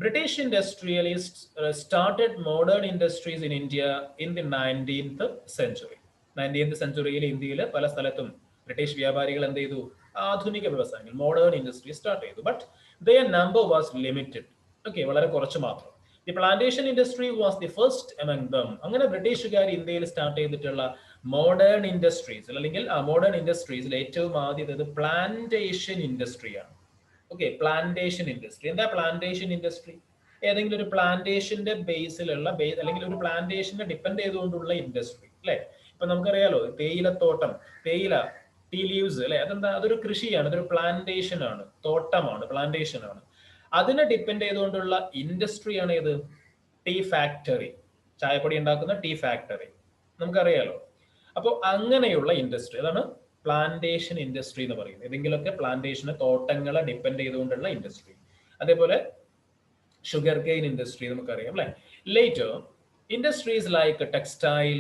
British industrialists started modern industries in India in the 19th century. 19th centuryയിൽ ഇന്ത്യയിൽ പല സ്ഥലത്തും ബ്രിട്ടീഷ് വ്യാപാരികൾ എന്ത് ചെയ്തു? ആധുനിക വ്യവസായങ്ങൾ, മോഡേൺ ഇൻഡസ്ട്രി സ്റ്റാർട്ട് ചെയ്തു. But their number was limited. Okay, വളരെ കുറച്ച് മാത്രം. The plantation industry was the first among them. അങ്ങനെ ബ്രിട്ടീഷുകാർ ഇന്ത്യയിൽ സ്റ്റാർട്ട് ചെയ്തിട്ടുള്ള മോഡേൺ ഇൻഡസ്ട്രീസ് അല്ലെങ്കിൽ മോഡേൺ ഇൻഡസ്ട്രീസിൽ ഏറ്റവും ആദ്യത്തേത് പ്ലാന്റേഷൻ ഇൻഡസ്ട്രിയാണ്. Okay, plantation industry. എന്താ പ്ലാന്റേഷൻ ഇൻഡസ്ട്രി? ഏതെങ്കിലും ഒരു പ്ലാന്റേഷന്റെ ബേസിലുള്ള അല്ലെങ്കിൽ ഒരു പ്ലാന്റേഷനെ ഡിപ്പെൻഡ് ചെയ്തുകൊണ്ടുള്ള ഇൻഡസ്ട്രി അല്ലെ. ഇപ്പൊ നമുക്കറിയാലോ, തേയിലത്തോട്ടം, തേയില, ടീ ലീവ്സ് അല്ലെ, അതെന്താ? അതൊരു കൃഷിയാണ്, അതൊരു പ്ലാന്റേഷൻ ആണ്, തോട്ടമാണ്, പ്ലാന്റേഷൻ ആണ്. അതിനെ ഡിപ്പെൻഡ് ചെയ്തുകൊണ്ടുള്ള ഇൻഡസ്ട്രിയാണ് ഏത്? Tea factory. ചായപ്പൊടി ഉണ്ടാക്കുന്ന ടീ ഫാക്ടറി നമുക്കറിയാലോ. അപ്പോൾ അങ്ങനെയുള്ള ഇൻഡസ്ട്രി, അതാണ് പ്ലാന്റേഷൻ ഇൻഡസ്ട്രി എന്ന് പറയുന്നത്. ഏതെങ്കിലുമൊക്കെ പ്ലാന്റേഷന്, തോട്ടങ്ങളെ ഡിപ്പെൻഡ് ചെയ്തുകൊണ്ടുള്ള ഇൻഡസ്ട്രി. അതേപോലെ ഷുഗർ കെയിൻ ഇൻഡസ്ട്രി നമുക്കറിയാം അല്ലെ. Later industries like textile,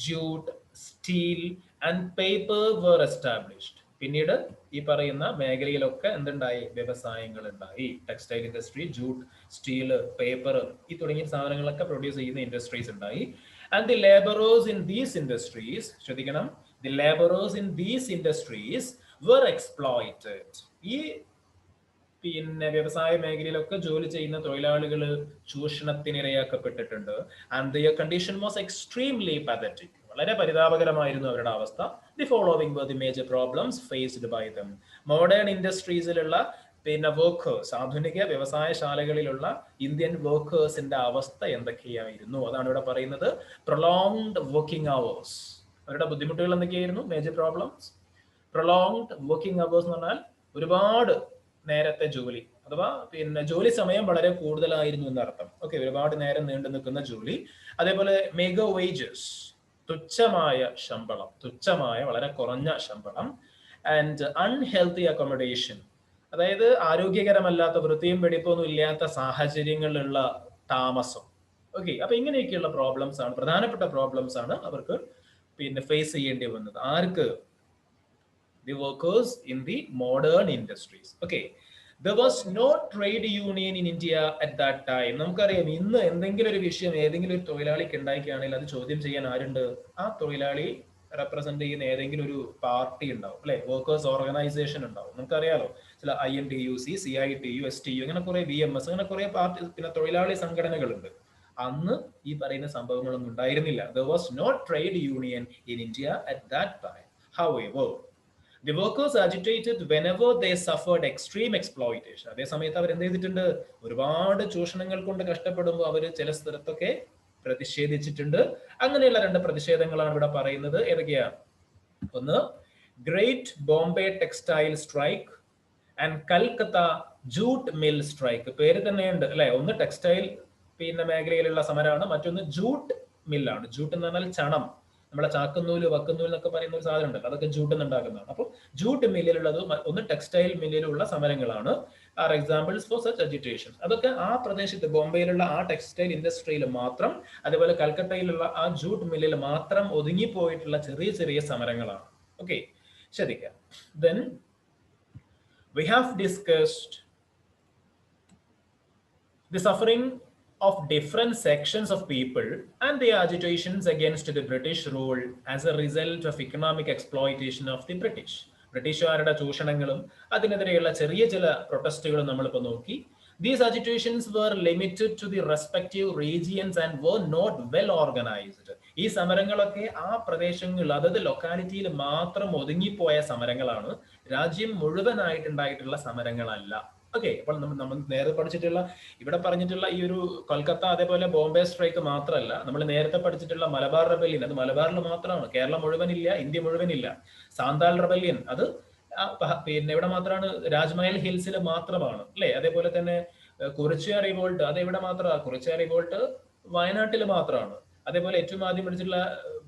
jute, steel and paper were established. പിന്നീട് ഈ പറയുന്ന മേഖലയിലൊക്കെ എന്തുണ്ടായി? വ്യവസായങ്ങൾ ഉണ്ടായി. Textile industry, jute, steel, paper ഈ തുടങ്ങിയ സാധനങ്ങളൊക്കെ പ്രൊഡ്യൂസ് ചെയ്യുന്ന ഇൻഡസ്ട്രീസ് ഉണ്ടായി. And the labourers in these industries, ശ്രദ്ധിക്കണം, the labourers in these industries were exploited. ഈ പിന്നെ വ്യവസായ മേഖലയിലൊക്കെ ജോലി ചെയ്യുന്ന തൊഴിലാളികൾ ചൂഷണത്തിനിരയാക്കപ്പെട്ടിട്ടുണ്ട്. And their condition was extremely pathetic. വളരെ പരിതാപകരമായിരുന്നു അവരുടെ അവസ്ഥ. The following were the major problems faced by them. Modern ഇൻഡസ്ട്രീസിലുള്ള പിന്നെ വർക്കേഴ്സ്, ആധുനിക വ്യവസായശാലകളിലുള്ള ഇന്ത്യൻ വർക്കേഴ്സിന്റെ അവസ്ഥ എന്തൊക്കെയായിരുന്നു? അതാണ് ഇവിടെ പറയുന്നത്. Prolonged working hours. അവരുടെ ബുദ്ധിമുട്ടുകൾ എന്തൊക്കെയായിരുന്നു? Major problems. Prolonged working hours എന്ന് പറഞ്ഞാൽ ഒരുപാട് നേരത്തെ ജോലി, അഥവാ പിന്നെ ജോലി സമയം വളരെ കൂടുതലായിരുന്നു എന്നർത്ഥം. ഓക്കെ, ഒരുപാട് നേരം നീണ്ടു നിൽക്കുന്ന ജോലി. അതേപോലെ മെഗാ വേജസ്, തുച്ഛമായ ശമ്പളം, തുച്ഛമായ വളരെ കുറഞ്ഞ ശമ്പളം. ആൻഡ് അൺഹെൽത്തി അക്കോമഡേഷൻ, അതായത് ആരോഗ്യകരമല്ലാത്ത, വൃത്തിയും വെടിപ്പൊന്നും ഇല്ലാത്ത സാഹചര്യങ്ങളിലുള്ള താമസം. ഓക്കെ, അപ്പൊ ഇങ്ങനെയൊക്കെയുള്ള പ്രോബ്ലംസ് ആണ്, പ്രധാനപ്പെട്ട പ്രോബ്ലംസ് ആണ് അവർക്ക് പിന്നെ ഫേസ് ചെയ്യേണ്ടി വന്നത്. ആർക്ക്? The workers in the modern industries. Okay, there was no trade union in India at that time. നമുക്കറിയാം, ഇന്ന് എന്തെങ്കിലും ഒരു വിഷയം ഏതെങ്കിലും ഒരു തൊഴിലാളിക്ക് ഉണ്ടാക്കുകയാണെങ്കിൽ അത് ചോദ്യം ചെയ്യാൻ ആരുണ്ട്? ആ തൊഴിലാളി റെപ്രസെന്റ് ചെയ്യുന്ന ഏതെങ്കിലും ഒരു പാർട്ടി ഉണ്ടാവും അല്ലെ, വർക്കേഴ്സ് ഓർഗനൈസേഷൻ ഉണ്ടാവും. നമുക്കറിയാലോ, ചില INTUC, CITU, STU, അങ്ങനെ കുറെ VMS, അങ്ങനെ കുറെ പാർട്ടി, പിന്നെ തൊഴിലാളി സംഘടനകളുണ്ട്. അന്ന് ഈ പറയുന്ന സംഭവങ്ങളൊന്നും ഉണ്ടായിരുന്നില്ല. There was no trade union in India at that time. However, the workers agitated whenever they suffered extreme exploitation. അതേ സമയത്ത് അവർ എന്ത് ചെയ്തിട്ടുണ്ട്? ഒരുപാട് ചൂഷണങ്ങൾ കൊണ്ട് കഷ്ടപ്പെടുമ്പോൾ അവർ ചില സ്ഥലത്തൊക്കെ പ്രതിഷേധിച്ചിട്ടുണ്ട്. അങ്ങനെയുള്ള രണ്ട് പ്രതിഷേധങ്ങളാണ് ഇവിടെ പറയുന്നത്. ഏതൊക്കെയാ? ഒന്ന്, great Bombay textile strike and Calcutta jute mill strike. പേര് തന്നെയുണ്ട് അല്ലെ. ഒന്ന് ടെക്സ്റ്റൈൽ പിന്നെ മേഖലയിലുള്ള സമരമാണ്, മറ്റൊന്ന് ജൂട്ട് മില്ലാണ്. ജൂട്ട് എന്ന് പറഞ്ഞാൽ ചണം, നമ്മളെ ചാക്കുന്നൂല്, വക്കുന്നൂല് എന്നൊക്കെ പറയുന്ന ഒരു സാധനം ഉണ്ടല്ലോ, അതൊക്കെ ജൂട്ട് ഉണ്ടാക്കുന്നതാണ്. അപ്പോൾ ജൂട്ട് മില്ലിലുള്ളത്, ഒന്ന് ടെക്സ്റ്റൈൽ മില്ലിലുള്ള സമരങ്ങളാണ്. Are examples for such agitations. അതൊക്കെ ആ പ്രദേശത്ത് ബോംബെയിലുള്ള ആ ടെക്സ്റ്റൈൽ ഇൻഡസ്ട്രിയിൽ മാത്രം, അതേപോലെ കൽക്കട്ടയിലുള്ള ആ ജൂട്ട് മില്ലിൽ മാത്രം ഒതുങ്ങിപ്പോയിട്ടുള്ള ചെറിയ ചെറിയ സമരങ്ങളാണ്. ഓക്കെ, ശ്രദ്ധിക്കാം. Then we have discussed the suffering of different sections of people and their agitations against the British rule as a result of economic exploitation of the British. ബ്രിട്ടീഷുകാരുടെ ചൂഷണങ്ങളും അതിനെതിരെയുള്ള ചെറിയ ചില പ്രൊട്ടസ്റ്റുകളും നമ്മളിപ്പോൾ നോക്കി. These agitations were limited to the respective regions and were not well organized. ഈ സമരങ്ങളൊക്കെ ആ പ്രദേശങ്ങളിൽ, അതായത് ലൊക്കാലിറ്റിയിൽ മാത്രം ഒതുങ്ങിപ്പോയ സമരങ്ങളാണ്, രാജ്യം മുഴുവനായിട്ടുണ്ടായിട്ടുള്ള സമരങ്ങളല്ല. ഓക്കെ, അപ്പോൾ നമ്മൾ നേരത്തെ പഠിച്ചിട്ടുള്ള, ഇവിടെ പറഞ്ഞിട്ടുള്ള ഈ ഒരു കൊൽക്കത്ത അതേപോലെ ബോംബെ സ്ട്രൈക്ക് മാത്രമല്ല, നമ്മൾ നേരത്തെ പഠിച്ചിട്ടുള്ള മലബാർ റെബല്യൻ, അത് മലബാറിൽ മാത്രമാണ്, കേരളം മുഴുവനില്ല, ഇന്ത്യ മുഴുവനില്ല. സാന്താൾ റെബല്യൻ അത് പിന്നെ ഇവിടെ മാത്രമാണ്, രാജ്മഹൽ ഹിൽസിൽ മാത്രമാണ് അല്ലെ. അതേപോലെ തന്നെ കുറിച്യ റിവോൾട്ട്, അത് എവിടെ മാത്രമാണ്? കുറിച്യ റിവോൾട്ട് വയനാട്ടിൽ മാത്രമാണ്. അതേപോലെ ഏറ്റവും ആദ്യം പഠിച്ചിട്ടുള്ള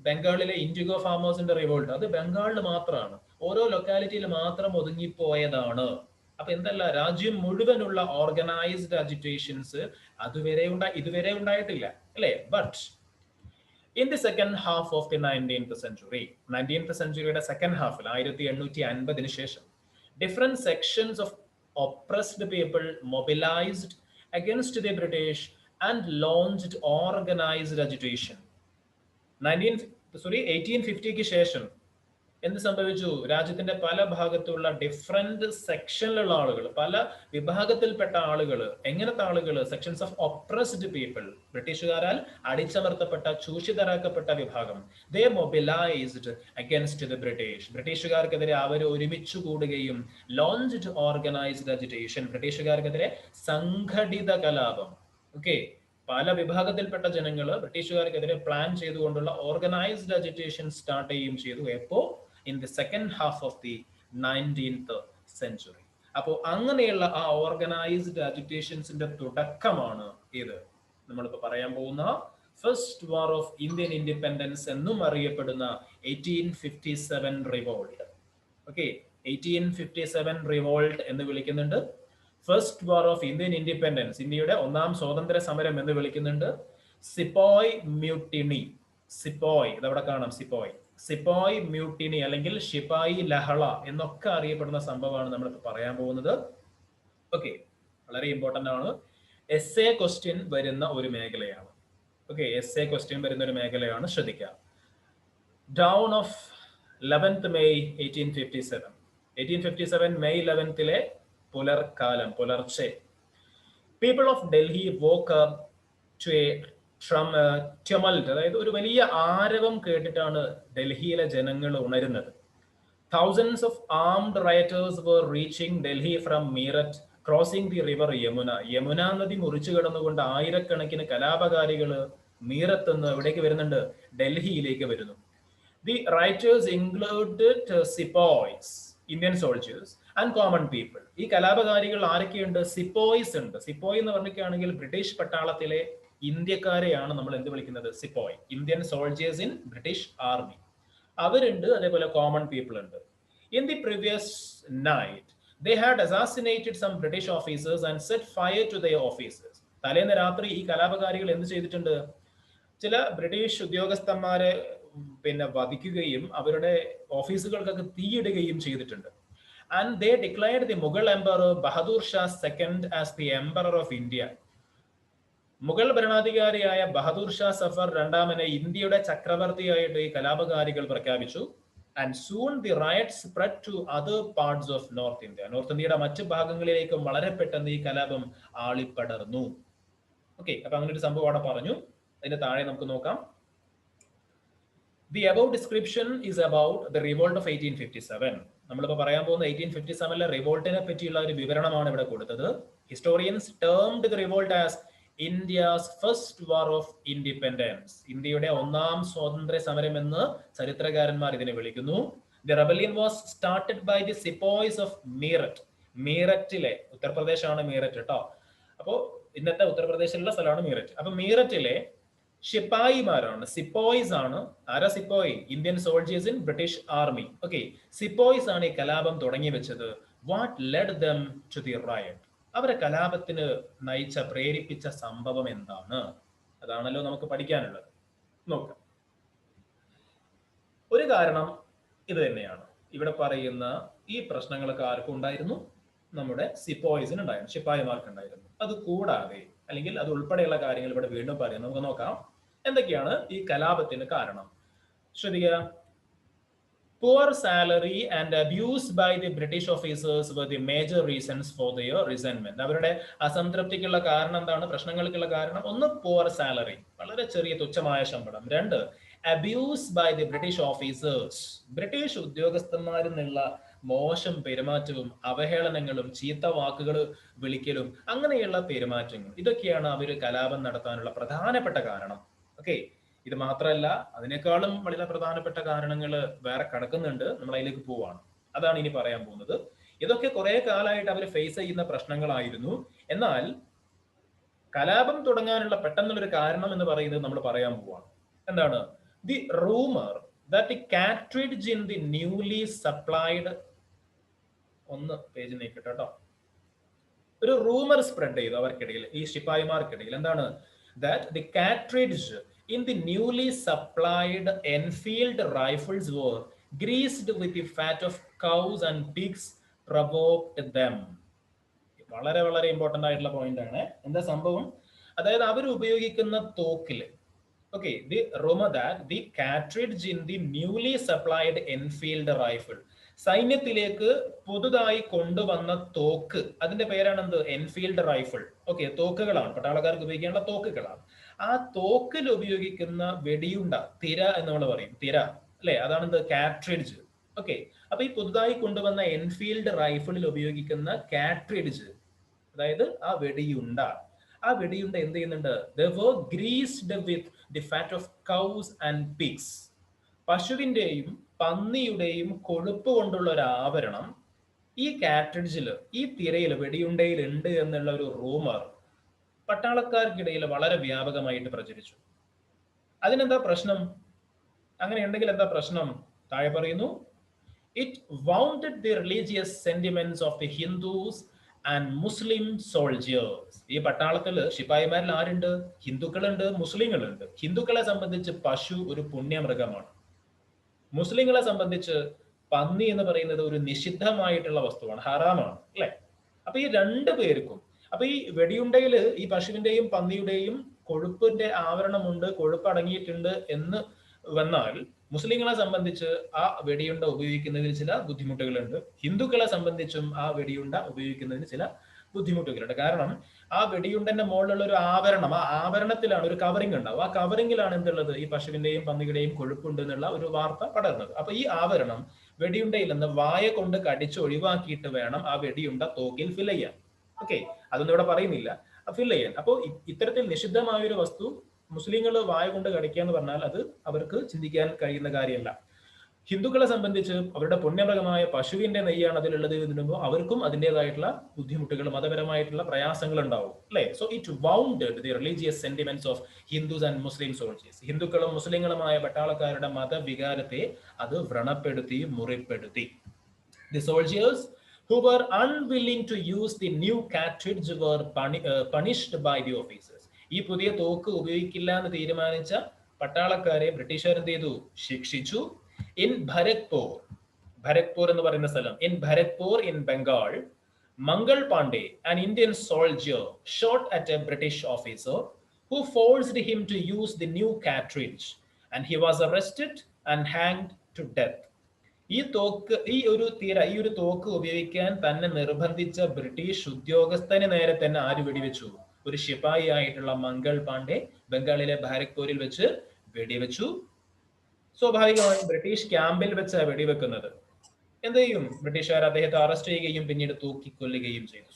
ബംഗാളിലെ ഇൻഡിഗോ ഫാമേഴ്സിന്റെ റിവോൾട്ട്, അത് ബംഗാളിൽ മാത്രമാണ്. ഓരോ ലൊക്കാലിറ്റിയിൽ മാത്രം ഒതുങ്ങിപ്പോയതാണ്. അപ്പൊ എന്തല്ല, രാജ്യം മുഴുവനുള്ള ഓർഗനൈസ്ഡ് അജിറ്റേഷൻസ് ഇതുവരെ ഉണ്ടായിട്ടില്ല അല്ലെ. But in the second half of the 19th century, 19th centuryയുടെ സെക്കൻഡ് ഹാഫിൽ 1850 ശേഷം different sections of oppressed people mobilized against the British and launched organized agitation. 1850 ശേഷം എന്ത് സംഭവിച്ചു? രാജ്യത്തിന്റെ പല ഭാഗത്തുള്ള ഡിഫറെന്റ് സെക്ഷനിലുള്ള ആളുകൾ, പല വിഭാഗത്തിൽപ്പെട്ട ആളുകൾ, എങ്ങനത്തെ ആളുകൾ? സെക്ഷൻസ് ഓഫ് ഒപ്രസ്ഡ് പീപ്പിൾ, ബ്രിട്ടീഷുകാരാൽ അടിച്ചമർത്തപ്പെട്ട, ചൂഷിതരാക്കപ്പെട്ട വിഭാഗം. ദേ മൊബിലൈസ്ഡ് അഗൈൻസ്റ്റ് ദി ബ്രിട്ടീഷ്. ബ്രിട്ടീഷുകാർക്കെതിരെ അവർ ഒരുമിച്ച് കൂടുകയും, ലോഞ്ച്ഡ് ഓർഗനൈസ്ഡ് അജിറ്റേഷൻ, ബ്രിട്ടീഷുകാർക്കെതിരെ സംഘടിത കലാപം. ഓക്കെ, പല വിഭാഗത്തിൽപ്പെട്ട ജനങ്ങൾ ബ്രിട്ടീഷുകാർക്കെതിരെ പ്ലാൻ ചെയ്തുകൊണ്ടുള്ള ഓർഗനൈസ്ഡ് അജിറ്റേഷൻ സ്റ്റാർട്ട് ചെയ്യുകയും ചെയ്തു. എപ്പോ? In the second half of the 19th century. അപ്പോൾ അങ്ങനെയുള്ള ആ ഓർഗനൈസ്ഡ് അജിറ്റേഷൻസിന്റെ തുടക്കമാണ് ഇത് നമ്മളിപ്പോ പറയാൻ പോകുന്ന first war of Indian independence എന്നും അറിയപ്പെടുന്ന 1857 റിവോൾട്ട്. ഓക്കെ, 1857 റിവോൾട്ട് എന്ന് വിളിക്കുന്നുണ്ട്. First war of Indian independence, ഇന്ത്യയുടെ ഒന്നാം സ്വാതന്ത്ര്യ സമരം എന്ന് വിളിക്കുന്നുണ്ട്. സിപ്പോയ് മ്യൂട്ടിനി, സിപ്പോയ് ഇതവിടെ കാണാം, സിപ്പോയ് മ്യൂട്ടിനി അല്ലെങ്കിൽ ശിപായി ലഹള എന്നൊക്കെ അറിയപ്പെടുന്ന സംഭവമാണ് നമ്മളിപ്പോൾ പറയാൻ പോകുന്നത്. ഓക്കെ, വളരെ ഇമ്പോർട്ടന്റ് ആണ്. എസ്എ ക്വസ്റ്റ്യൻ വരുന്ന ഒരു മേഖലയാണ്. ഓക്കെ, എസ്എ ക്വസ്റ്റ്യൻ വരുന്ന ഒരു മേഖലയാണ്, ശ്രദ്ധിക്കുക. Dawn of 11th May 1857. 1857 May 11th പുലർക്കാലം, പുലർച്ചെ. People of Delhi woke up to a tumult, അതായത് ഒരു വലിയ ആരവം കേട്ടിട്ടാണ് ഡൽഹിയിലെ ജനങ്ങൾ ഉണരുന്നത്. Thousands of armed rioters were reaching Delhi from Meerut, crossing the river Yamuna. Yamuna നദി മുറിച്ചു കടന്നുകൊണ്ട് ആയിരക്കണക്കിന് കലാപകാരികൾ മീറത്ത് നിന്ന് എവിടേക്ക് വരുന്നുണ്ട്? ഡൽഹിയിലേക്ക് വരുന്നു. The rioters included sepoys, Indian soldiers and common people. ഈ കലാപകാരികൾ ആരൊക്കെയുണ്ട്? സിപ്പോയ്സ് ഉണ്ട്. സിപ്പോയ് എന്ന് പറഞ്ഞിട്ടാണെങ്കിൽ ബ്രിട്ടീഷ് പട്ടാളത്തിലെ ഇന്ത്യക്കാരെയാണ് നമ്മൾ എന്ത് വിളിക്കുന്നത്? Sepoy, Indian soldiers in British army. അവരുണ്ട്, അതേപോലെ കോമൺ പീപ്പിൾ ഉണ്ട്. In the previous night they had assassinated some British officers and set fire to their officers. തലേന്ന് രാത്രി ഈ കലാപകാരികൾ എന്ത് ചെയ്തിട്ടുണ്ട്? ചില ബ്രിട്ടീഷ് ഉദ്യോഗസ്ഥന്മാരെ വധിക്കുകയും അവരുടെ ഓഫീസുകൾക്കൊക്കെ തീയിടുകയും ചെയ്തിട്ടുണ്ട്. And they declared the Mughal Emperor Bahadur Shah II as the Emperor of India. Mughal ഭരണാധികാരിയായ ബഹദൂർ ഷാ സഫർ രണ്ടാമനെ ഇന്ത്യയുടെ ചക്രവർത്തിയായിട്ട് ഈ കലാപകാരികൾ പ്രഖ്യാപിച്ചു. And soon the riots spread to other parts of North India. North ഇന്ത്യയുടെ മറ്റു ഭാഗങ്ങളിലേക്കും വളരെ പെട്ടെന്ന് ഈ കലാപം ആളിപ്പടർന്നു. ഓക്കെ, അപ്പൊ അങ്ങനെ ഒരു സംഭവം അവിടെ പറഞ്ഞു. അതിന്റെ താഴെ നമുക്ക് നോക്കാം. The above description is about the revolt of 1857. നമ്മളിപ്പോൾ പറയാൻ പോകുന്ന 1857 റിവോൾട്ടിനെ പറ്റിയുള്ള ഒരു വിവരണമാണ് ഇവിടെ കൊടുത്തത്. Historians termed the revolt as India's first war of independence. ഇന്ത്യയുടെ ഒന്നാം സ്വാതന്ത്ര്യ സമരം എന്ന് ചരിത്രകാരന്മാർ ഇതിനെ വിളിക്കുന്നു. The rebellion was started by the sepoys of Meerut. മീററ്റിലെ, ഉത്തർപ്രദേശാണ് Meerut കേട്ടോ. അപ്പോൾ ഇന്നത്തെ ഉത്തർപ്രദേശിലുള്ള സ്ഥലമാണ് മീററ്റ്. അപ്പൊ മീററ്റിലെ ശിപ്പായിമാരാണ്, സിപ്പോയ്സ് ആണ്. ആരാ sepoy? Indian soldiers in British army. Okay, sepoys ആണ് ഈ കലാപം തുടങ്ങി വെച്ചത്. What led them to the riot? അവരെ കലാപത്തിന് നയിച്ച, പ്രേരിപ്പിച്ച സംഭവം എന്താണ്? അതാണല്ലോ നമുക്ക് പഠിക്കാനുള്ളത്. നോക്കാം. ഒരു കാരണം ഇത് തന്നെയാണ്. ഇവിടെ പറയുന്ന ഈ പ്രശ്നങ്ങളൊക്കെ ആർക്കും ഉണ്ടായിരുന്നു? നമ്മുടെ സിപ്പോയ്സിന് ഉണ്ടായിരുന്നു, ശിപ്പായിമാർക്ക് ഉണ്ടായിരുന്നു. അത് കൂടാതെ, അല്ലെങ്കിൽ അത് ഉൾപ്പെടെയുള്ള കാര്യങ്ങൾ ഇവിടെ വീണ്ടും പറയും. നമുക്ക് നോക്കാം എന്തൊക്കെയാണ് ഈ കലാപത്തിന് കാരണം. ശ്രദ്ധിക്കുക. Poor salary and abuse by the British officers were the major reasons for their resentment. അവരുടെ അസംതൃപ്തിക്കുള്ള കാരണം എന്താണ്? പ്രശ്നങ്ങൾക്കുള്ള കാരണം ഒന്ന് poor salary, വളരെ ചെറിയ തുച്ഛമായ ശമ്പളം. രണ്ട്, abuse by the British officers, British ഉദ്യോഗസ്ഥന്മാരിൽ നിന്നുള്ള മോശം പെരുമാറ്റവും അവഹേളനങ്ങളും ചീത്ത വാക്കുകൾ വിളിക്കലും അങ്ങനെയുള്ള പെരുമാറ്റങ്ങൾ, ഇതൊക്കെയാണ് അവർ കലാപം നടത്താനുള്ള പ്രധാനപ്പെട്ട കാരണം. ഓക്കെ, ഇത് മാത്രമല്ല, അതിനേക്കാളും വളരെ പ്രധാനപ്പെട്ട കാരണങ്ങൾ വേറെ കിടക്കുന്നുണ്ട്. നമ്മൾ അതിലേക്ക് പോവാണ്. അതാണ് ഇനി പറയാൻ പോകുന്നത്. ഇതൊക്കെ കുറെ കാലമായിട്ട് അവർ ഫേസ് ചെയ്യുന്ന പ്രശ്നങ്ങളായിരുന്നു. എന്നാൽ കലാപം തുടങ്ങാനുള്ള പെട്ടെന്നുള്ളൊരു കാരണം എന്ന് പറയുന്നത് നമ്മൾ പറയാൻ പോവാണ്. എന്താണ്? The rumour that the cartridge in the newly supplied, ഒന്ന് പേജ് നീക്കട്ടെ കേട്ടോ. ഒരു റൂമർ സ്പ്രെഡ് ചെയ്തു അവർക്കിടയിൽ, ഈ ശിപ്പായിമാർക്കിടയിൽ. എന്താണ്? That the cartridge in the newly supplied Enfield rifles were greased with the fat of cows and pigs provoked them. വളരെ വളരെ important ആയിട്ടുള്ള പോയിന്റ് ആണ്. എന്താ സംഭവം? അതായത് അവർ ഉപയോഗിക്കുന്ന തോക്കില്, okay, the rumor that the cartridge in the newly supplied Enfield rifle, സൈന്യത്തിലേക്ക് പുതുതായി കൊണ്ടുവന്ന തോക്ക്, അതിന്റെ പേരാണ് എന്ത്? Enfield rifle. ഓക്കെ, തോക്കുകളാണ്, പട്ടാളക്കാർക്ക് ഉപയോഗിക്കാനുള്ള തോക്കുകളാണ്. ആ തോക്കിൽ ഉപയോഗിക്കുന്ന വെടിയുണ്ട, തിര എന്ന് നമ്മൾ പറയും, തിര അല്ലെ, അതാണ് എന്ത്? കാർട്രിഡ്ജ്. ഓക്കെ, അപ്പൊ ഈ പുതുതായി കൊണ്ടുവന്ന എൻഫീൽഡ് റൈഫിളിൽ ഉപയോഗിക്കുന്ന കാർട്രിഡ്ജ്, അതായത് ആ വെടിയുണ്ട, ആ വെടിയുണ്ട എന്ത് ചെയ്യുന്നുണ്ട്? They were greased with the fat of cows and pigs. പശുവിന്റെയും പന്നിയുടെയും കൊഴുപ്പ് കൊണ്ടുള്ള ഒരു ആവരണം ഈ കാർട്രിഡ്ജിൽ, ഈ തിരയിൽ, വെടിയുണ്ടയിൽ ഉണ്ട് എന്നുള്ള ഒരു റൂമർ പട്ടാളക്കാർക്കിടയിൽ വളരെ വ്യാപകമായിട്ട് പ്രചരിച്ചു. അതിനെന്താ പ്രശ്നം? അങ്ങനെയുണ്ടെങ്കിൽ എന്താ പ്രശ്നം? താഴെ പറയുന്നു, it wounded the religious sentiments of the Hindus and Muslim soldiers. ഈ പട്ടാളത്തില് ശിപായിമാരിൽ ആരുണ്ട്? ഹിന്ദുക്കളുണ്ട്, മുസ്ലിങ്ങളുണ്ട്. ഹിന്ദുക്കളെ സംബന്ധിച്ച് പശു ഒരു പുണ്യമൃഗമാണ്. മുസ്ലിങ്ങളെ സംബന്ധിച്ച് പന്നി എന്ന് പറയുന്നത് ഒരു നിഷിദ്ധമായിട്ടുള്ള വസ്തുവാണ്, ഹറാമാണ്, അല്ലെ? അപ്പൊ ഈ രണ്ടു പേർക്കും, അപ്പൊ ഈ വെടിയുണ്ടയില് ഈ പശുവിന്റെയും പന്നിയുടെയും കൊഴുപ്പിന്റെ ആവരണമുണ്ട്, കൊഴുപ്പ് അടങ്ങിയിട്ടുണ്ട് എന്ന് വന്നാൽ മുസ്ലിങ്ങളെ സംബന്ധിച്ച് ആ വെടിയുണ്ട ഉപയോഗിക്കുന്നതിൽ ചില ബുദ്ധിമുട്ടുകളുണ്ട്. ഹിന്ദുക്കളെ സംബന്ധിച്ചും ആ വെടിയുണ്ട ഉപയോഗിക്കുന്നതിന് ചില ബുദ്ധിമുട്ടുകളുണ്ട്. കാരണം ആ വെടിയുണ്ടന്റെ മുകളിലുള്ള ഒരു ആവരണം, ആ ആവരണത്തിലാണ് ഒരു കവറിംഗ് ഉണ്ടാവും. ആ കവറിംഗിലാണ് എന്തുള്ളത്? ഈ പശുവിന്റെയും പന്നിയുടെയും കൊഴുപ്പുണ്ട് എന്നുള്ള ഒരു വാർത്ത പടർന്നത്. അപ്പൊ ഈ ആവരണം വെടിയുണ്ടയിൽ നിന്ന് വായ കൊണ്ട് കടിച്ച് ഒഴിവാക്കിയിട്ട് വേണം ആ വെടിയുണ്ട തോക്കിൽ ഫിൽ ചെയ്യാൻ. ഓക്കെ, അതൊന്നും ഇവിടെ പറയുന്നില്ല, ഫിൽ ചെയ്യാൻ. അപ്പോൾ ഇത്തരത്തിൽ നിഷിദ്ധമായ ഒരു വസ്തു മുസ്ലിങ്ങൾ വായ കൊണ്ട് കടിക്കുക എന്ന് പറഞ്ഞാൽ അത് അവർക്ക് ചിന്തിക്കാൻ കഴിയുന്ന കാര്യമല്ല. ഹിന്ദുക്കളെ സംബന്ധിച്ച് അവരുടെ പുണ്യമൃഗമായ പശുവിന്റെ നെയ്യാണ് അതിലുള്ളത് എന്നുമ്പോൾ അവർക്കും അതിൻ്റെതായിട്ടുള്ള ബുദ്ധിമുട്ടുകൾ, മതപരമായിട്ടുള്ള പ്രയാസങ്ങൾ ഉണ്ടാവും, അല്ലെ? So it wounded the religious sentiments of Hindus and Muslim soldiers. ഹിന്ദുക്കളും മുസ്ലിങ്ങളുമായ പട്ടാളക്കാരുടെ മതവികാരത്തെ അത് വ്രണപ്പെടുത്തി, മുറിപ്പെടുത്തി. The soldiers who were unwilling to use the new cartridge were punished by the officers. ഈ പുതിയ തോക്ക് ഉപയോഗിക്കില്ല എന്ന് തീരുമാനിച്ച പട്ടാളക്കാരെ ബ്രിട്ടീഷുകാർ എന്ത് ചെയ്തു? ശിക്ഷിച്ചു. ഇൻ ഭരത്പൂർ, ഭരത്പൂർ എന്ന് പറയുന്ന സ്ഥലം, in Bharatpur in Bengal, Mangal Pandey, an Indian soldier, shot at a British officer who forced him to use the new cartridge and he was arrested and hanged to death. ഈ ഒരു തോക്ക് ഉപയോഗിക്കാൻ തന്നെ നിർബന്ധിച്ച ബ്രിട്ടീഷ് ഉദ്യോഗസ്ഥന് നേരെ തന്നെ ആര് വെടിവെച്ചു? ഒരു ശിപായി ആയിട്ടുള്ള മംഗൾ പാണ്ഡെ ബംഗാളിലെ ഭാരത്പൂരിൽ വെച്ച് വെടിവെച്ചു. സ്വാഭാവികമായും ബ്രിട്ടീഷ് ക്യാമ്പിൽ വെച്ച് വെടിവെക്കുന്നത്. എന്ത് ചെയ്യും? ബ്രിട്ടീഷുകാർ അദ്ദേഹത്തെ അറസ്റ്റ് ചെയ്യുകയും പിന്നീട് തൂക്കിക്കൊല്ലുകയും ചെയ്തു.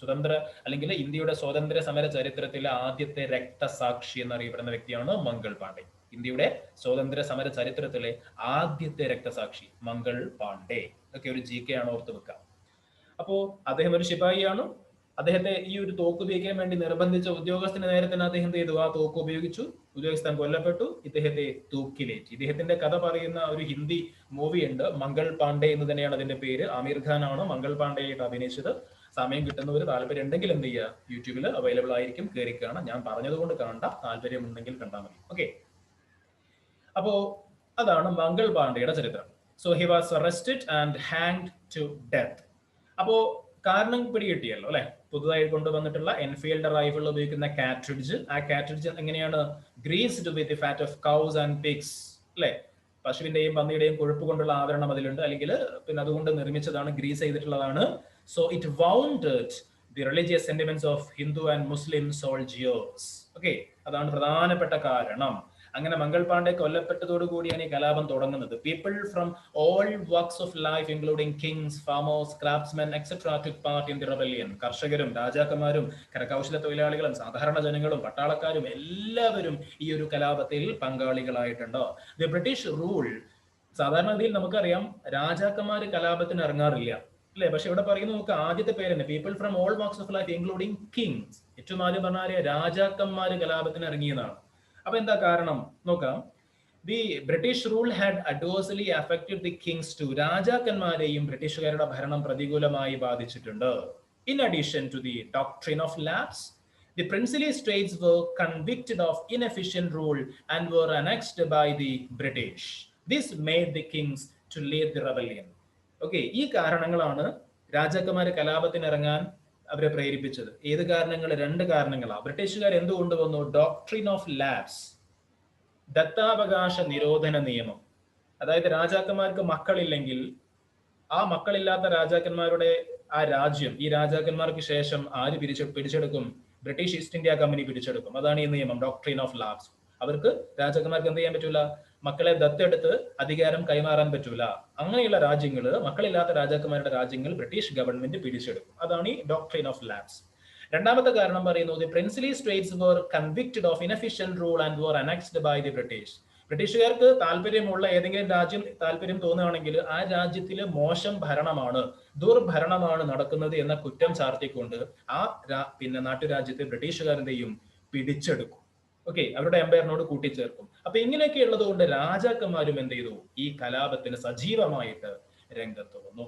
അല്ലെങ്കിൽ ഇന്ത്യയുടെ സ്വാതന്ത്ര്യ സമര ചരിത്രത്തിലെ ആദ്യത്തെ രക്തസാക്ഷി എന്നറിയപ്പെടുന്ന വ്യക്തിയാണ് മംഗൾ പാണ്ഡെ. ഇന്ത്യയുടെ സ്വാതന്ത്ര്യ സമര ചരിത്രത്തിലെ ആദ്യത്തെ രക്തസാക്ഷി മംഗൾ പാണ്ഡെ. ഒക്കെ ഒരു GK ആണ്, ഓർത്ത് വെക്കാം. അപ്പോ അദ്ദേഹം ഒരു ശിപായിയാണ്. അദ്ദേഹത്തെ ഈ ഒരു തോക്ക് ഉപയോഗിക്കാൻ വേണ്ടി നിർബന്ധിച്ച ഉദ്യോഗസ്ഥന് നേരെ തന്നെ അദ്ദേഹം ചെയ്തു, ആ തോക്ക് ഉപയോഗിച്ചു. ഉദ്യോഗസ്ഥൻ കൊല്ലപ്പെട്ടു, ഇദ്ദേഹത്തെ തൂക്കിലേറ്റി. ഇദ്ദേഹത്തിന്റെ കഥ പറയുന്ന ഒരു ഹിന്ദി മൂവി ഉണ്ട്, മംഗൾ പാണ്ഡെ എന്ന് തന്നെയാണ് അതിന്റെ പേര്. ആമിർ ഖാൻ ആണ് മംഗൾ പാണ്ഡെയായിട്ട് അഭിനയിച്ചത്. സമയം കിട്ടുന്നവർ, താല്പര്യം ഉണ്ടെങ്കിൽ എന്ത് ചെയ്യുക, യൂട്യൂബിൽ അവൈലബിൾ ആയിരിക്കും, കയറി കാണാം. ഞാൻ പറഞ്ഞതുകൊണ്ട് കാണണ്ട, താല്പര്യം ഉണ്ടെങ്കിൽ കണ്ടാൽ മതി. ഓക്കെ, അപ്പോ അതാണ് മംഗൾ പാണ്ഡെയുടെ ചരിത്രം. So he was arrested and hanged to death. അപ്പോ കാരണം പിടികിട്ടിയല്ലോ, അല്ലെ? പുതുതായി കൊണ്ടുവന്നിട്ടുള്ള എൻഫീൽഡ് റൈഫിൾ ഉപയോഗിക്കുന്ന കാട്രിഡ്ജ്, ആ കാട്രിഡ്ജ് എങ്ങനെയാണ്? Greased with fat of cows and pigs, അല്ലെ? പശുവിന്റെയും പന്നിയുടെയും കൊഴുപ്പ് കൊണ്ടുള്ള ആവരണം അതിലുണ്ട്, അല്ലെങ്കിൽ പിന്നെ അതുകൊണ്ട് നിർമ്മിച്ചതാണ്, ഗ്രീസ് ചെയ്തിട്ടുള്ളതാണ്. So it wounded the religious sentiments of Hindu and Muslim soldiers. Okay, അതാണ് പ്രധാനപ്പെട്ട കാരണം. അങ്ങനെ മംഗൾ പാണ്ഡെ കൊല്ലപ്പെട്ടതോടുകൂടിയാണ് ഈ കലാപം തുടങ്ങുന്നത്. People from all works of life including Kings, farmers, craftsmen etcetera took part in the rebellion. കർഷകരും രാജാക്കന്മാരും കരകൗശല തൊഴിലാളികളും സാധാരണ ജനങ്ങളും പട്ടാളക്കാരും എല്ലാവരും ഈ ഒരു കലാപത്തിൽ പങ്കാളികളായിട്ടുണ്ട്. ദി ബ്രിട്ടീഷ് റൂൾ, സാധാരണഗതിയിൽ നമുക്കറിയാം രാജാക്കന്മാർ കലാപത്തിന് ഇറങ്ങാറില്ല, അല്ലെ? പക്ഷെ ഇവിടെ പറയുന്നത് നമുക്ക് ആദ്യത്തെ പേര് തന്നെ, people from all works of life including Kings. ഏറ്റവും ആദ്യം പറഞ്ഞാൽ രാജാക്കന്മാർ കലാപത്തിന് ഇറങ്ങിയതാണ്. അപ്പൊ എന്താ കാരണം നോക്കാം. The British rule had adversely affected the kings too. രാജാക്കന്മാരെയും ബ്രിട്ടീഷുകാരുടെ ഭരണം പ്രതികൂലമായി ബാധിച്ചിട്ടുണ്ട്. In addition to the doctrine of lapse, the princely states were convicted of inefficient rule and were annexed by the British. This made the kings to lead the rebellion. Okay, ഈ കാരണങ്ങളാണ് രാജാക്കന്മാര് കലാപത്തിന് ഇറങ്ങാൻ അവരെ പ്രേരിപ്പിച്ചത്. ഏത് കാരണങ്ങൾ? 2 കാരണങ്ങളാണ്. ബ്രിട്ടീഷുകാർ എന്ത് കൊണ്ടുവന്നു? ഡോക്ട്രിൻ ഓഫ് ലാപ്സ്, ദത്താവകാശ നിരോധന നിയമം. അതായത് രാജാക്കന്മാർക്ക് മക്കളില്ലെങ്കിൽ ആ മക്കളില്ലാത്ത രാജാക്കന്മാരുടെ ആ രാജ്യം, ഈ രാജാക്കന്മാർക്ക് ശേഷം ആര് പിടിച്ചെടുക്കും? ബ്രിട്ടീഷ് ഈസ്റ്റ് ഇന്ത്യ കമ്പനി പിടിച്ചെടുക്കും. അതാണ് ഈ നിയമം, ഡോക്ട്രിൻ ഓഫ് ലാപ്സ്. അവർക്ക് രാജാക്കന്മാർക്ക് എന്ത് ചെയ്യാൻ പറ്റൂല? മക്കളെ ദത്തെടുത്ത് അധികാരം കൈമാറാൻ പറ്റൂല. അങ്ങനെയുള്ള രാജ്യങ്ങൾ, മക്കളില്ലാത്ത രാജാക്കന്മാരുടെ രാജ്യങ്ങൾ ബ്രിട്ടീഷ് ഗവൺമെന്റ് പിടിച്ചെടുക്കും. അതാണ് ഈ ഡോക്ട്രിൻ ഓഫ് ലാപ്സ്. രണ്ടാമത്തെ കാരണം പറയുന്നത്, the princely states were convicted of inefficient rule and were annexed by the British. ബ്രിട്ടീഷുകാർക്ക് താല്പര്യമുള്ള ഏതെങ്കിലും രാജ്യം താല്പര്യം തോന്നുകയാണെങ്കിൽ ആ രാജ്യത്തില് മോശം ഭരണമാണ്, ദുർഭരണമാണ് നടക്കുന്നത് എന്ന കുറ്റം ചാർത്തിക്കൊണ്ട് ആ നാട്ടുരാജ്യത്തെ ബ്രിട്ടീഷുകാരന്റെയും പിടിച്ചെടുക്കും. ഓക്കെ, അവരുടെ എംപയറിനോട് കൂട്ടിച്ചേർക്കും. അപ്പൊ ഇങ്ങനെയൊക്കെ ഉള്ളത് കൊണ്ട് രാജാക്കന്മാരും എന്ത് ചെയ്തു? ഈ കലാപത്തിന് സജീവമായിട്ട് രംഗത്ത് വന്നു.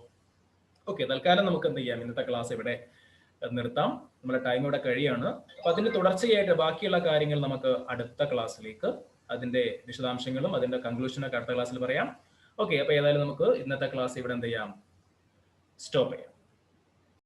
ഓക്കെ, തൽക്കാലം നമുക്ക് എന്ത് ചെയ്യാം, ഇന്നത്തെ ക്ലാസ് ഇവിടെ നിർത്താം. നമ്മുടെ ടൈം ഇവിടെ കഴിയാണ്. അപ്പൊ അതിന് തുടർച്ചയായിട്ട് ബാക്കിയുള്ള കാര്യങ്ങൾ നമുക്ക് അടുത്ത ക്ലാസ്സിലേക്ക് അതിന്റെ വിശദാംശങ്ങളും അതിന്റെ കൺക്ലൂഷനൊക്കെ അടുത്ത ക്ലാസ്സിൽ പറയാം. ഓക്കെ, അപ്പൊ ഏതായാലും നമുക്ക് ഇന്നത്തെ ക്ലാസ് ഇവിടെ എന്ത് ചെയ്യാം, സ്റ്റോപ്പ് ചെയ്യാം.